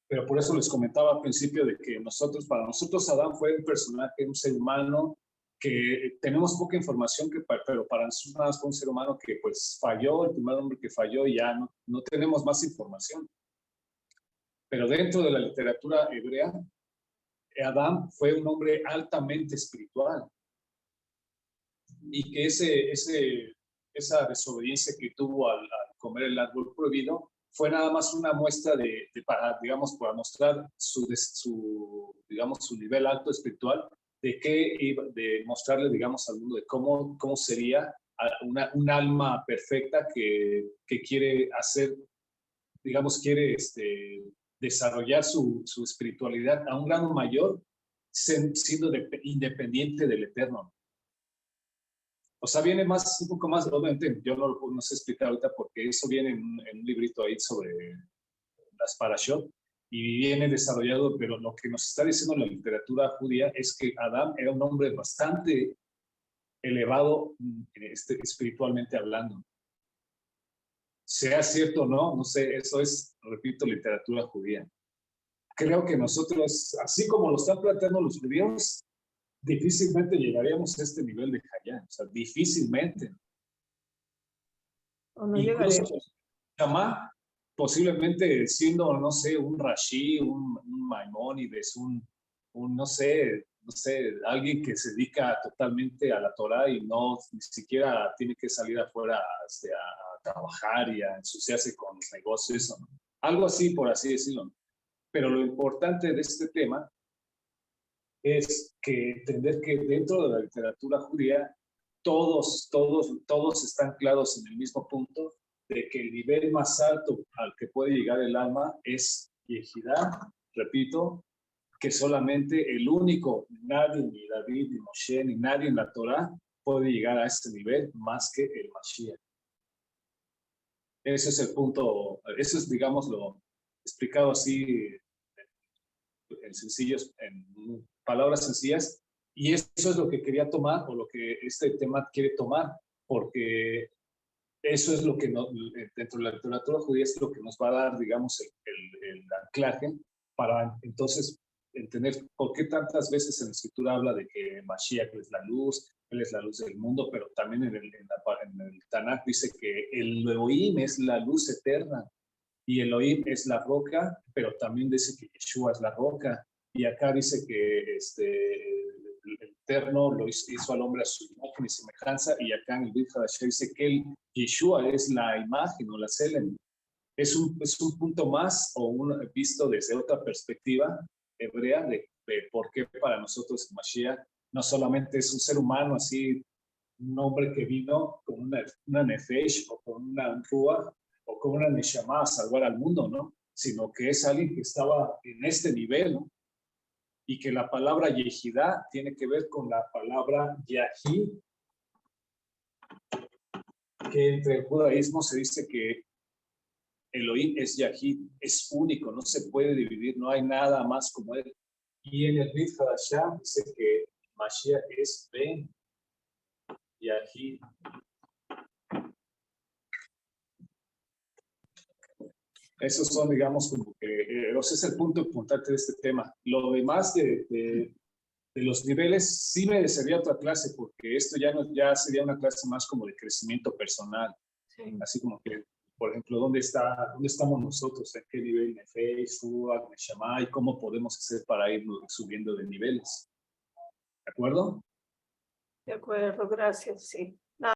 Pero por eso les comentaba al principio de que para nosotros Adán fue un personaje, un ser humano, que tenemos poca información, pero para nosotros nada más fue un ser humano que pues falló, el primer hombre que falló, y ya no tenemos más información. Pero dentro de la literatura hebrea, Adán fue un hombre altamente espiritual, y que esa desobediencia que tuvo al comer el árbol prohibido fue nada más una muestra para mostrar su nivel alto espiritual, de mostrarle, digamos, al mundo de cómo sería un alma perfecta que quiere hacer, digamos, quiere desarrollar su espiritualidad a un grado mayor, siendo independiente del Eterno. O sea, viene un poco más, obviamente, yo no sé explicar ahorita porque eso viene en un librito ahí sobre las parashot, y viene desarrollado, pero lo que nos está diciendo la literatura judía es que Adán era un hombre bastante elevado espiritualmente hablando. Sea cierto o no, no sé, eso es, repito, literatura judía. Creo que nosotros, así como lo están planteando los judíos, difícilmente llegaríamos a este nivel de Hayá, o sea, difícilmente. O no Incluso llegaremos. Shama, posiblemente siendo, no sé, un Rashi, un Maimónides, no sé, alguien que se dedica totalmente a la Torah y ni siquiera tiene que salir afuera a trabajar y a ensuciarse con los negocios, ¿no? Algo así, por así decirlo. Pero lo importante de este tema es que entender que dentro de la literatura judía todos están claros en el mismo punto de que el nivel más alto al que puede llegar el alma es Yehidá, repito, que solamente el único, nadie, ni David, ni Moshe, ni nadie en la Torah puede llegar a este nivel más que el Mashiach. Ese es el punto, eso es, digámoslo, explicado así en palabras sencillas, y eso es lo que quería tomar, o lo que este tema quiere tomar, porque eso es lo que dentro de la literatura judía es lo que nos va a dar, digamos, el anclaje para entonces entender por qué tantas veces en la escritura habla de que Mashiach es la luz, él es la luz del mundo, pero también en el Tanakh dice que el Elohim es la luz eterna, y Elohim es la roca, pero también dice que Yeshua es la roca. Y acá dice que el Eterno lo hizo al hombre a su imagen y semejanza, y acá en el Brit Hadashah dice que Yeshua es la imagen o la Selem. Es un punto más, visto desde otra perspectiva hebrea de por qué para nosotros el Mashiach no solamente es un ser humano así, un hombre que vino con una nefesh o con una ruach o con una neshama a salvar al mundo, ¿no? Sino que es alguien que estaba en este nivel, ¿no? Y que la palabra Yehidá tiene que ver con la palabra Yahid, que entre el judaísmo se dice que Elohim es Yahid, es único, no se puede dividir, no hay nada más como él. Y en el Brit Hadashah dice que Mashiach es Ben Yahid. Esos son, digamos, como que ese es el punto importante de este tema. Lo demás de los niveles sí merecería otra clase, porque esto ya sería una clase más como de crecimiento personal. Sí. Así como que, por ejemplo, ¿dónde estamos nosotros? ¿En qué nivel? ¿Nefesh, Ruach, Neshama? ¿Y cómo podemos hacer para ir subiendo de niveles? ¿De acuerdo? De acuerdo, gracias, sí.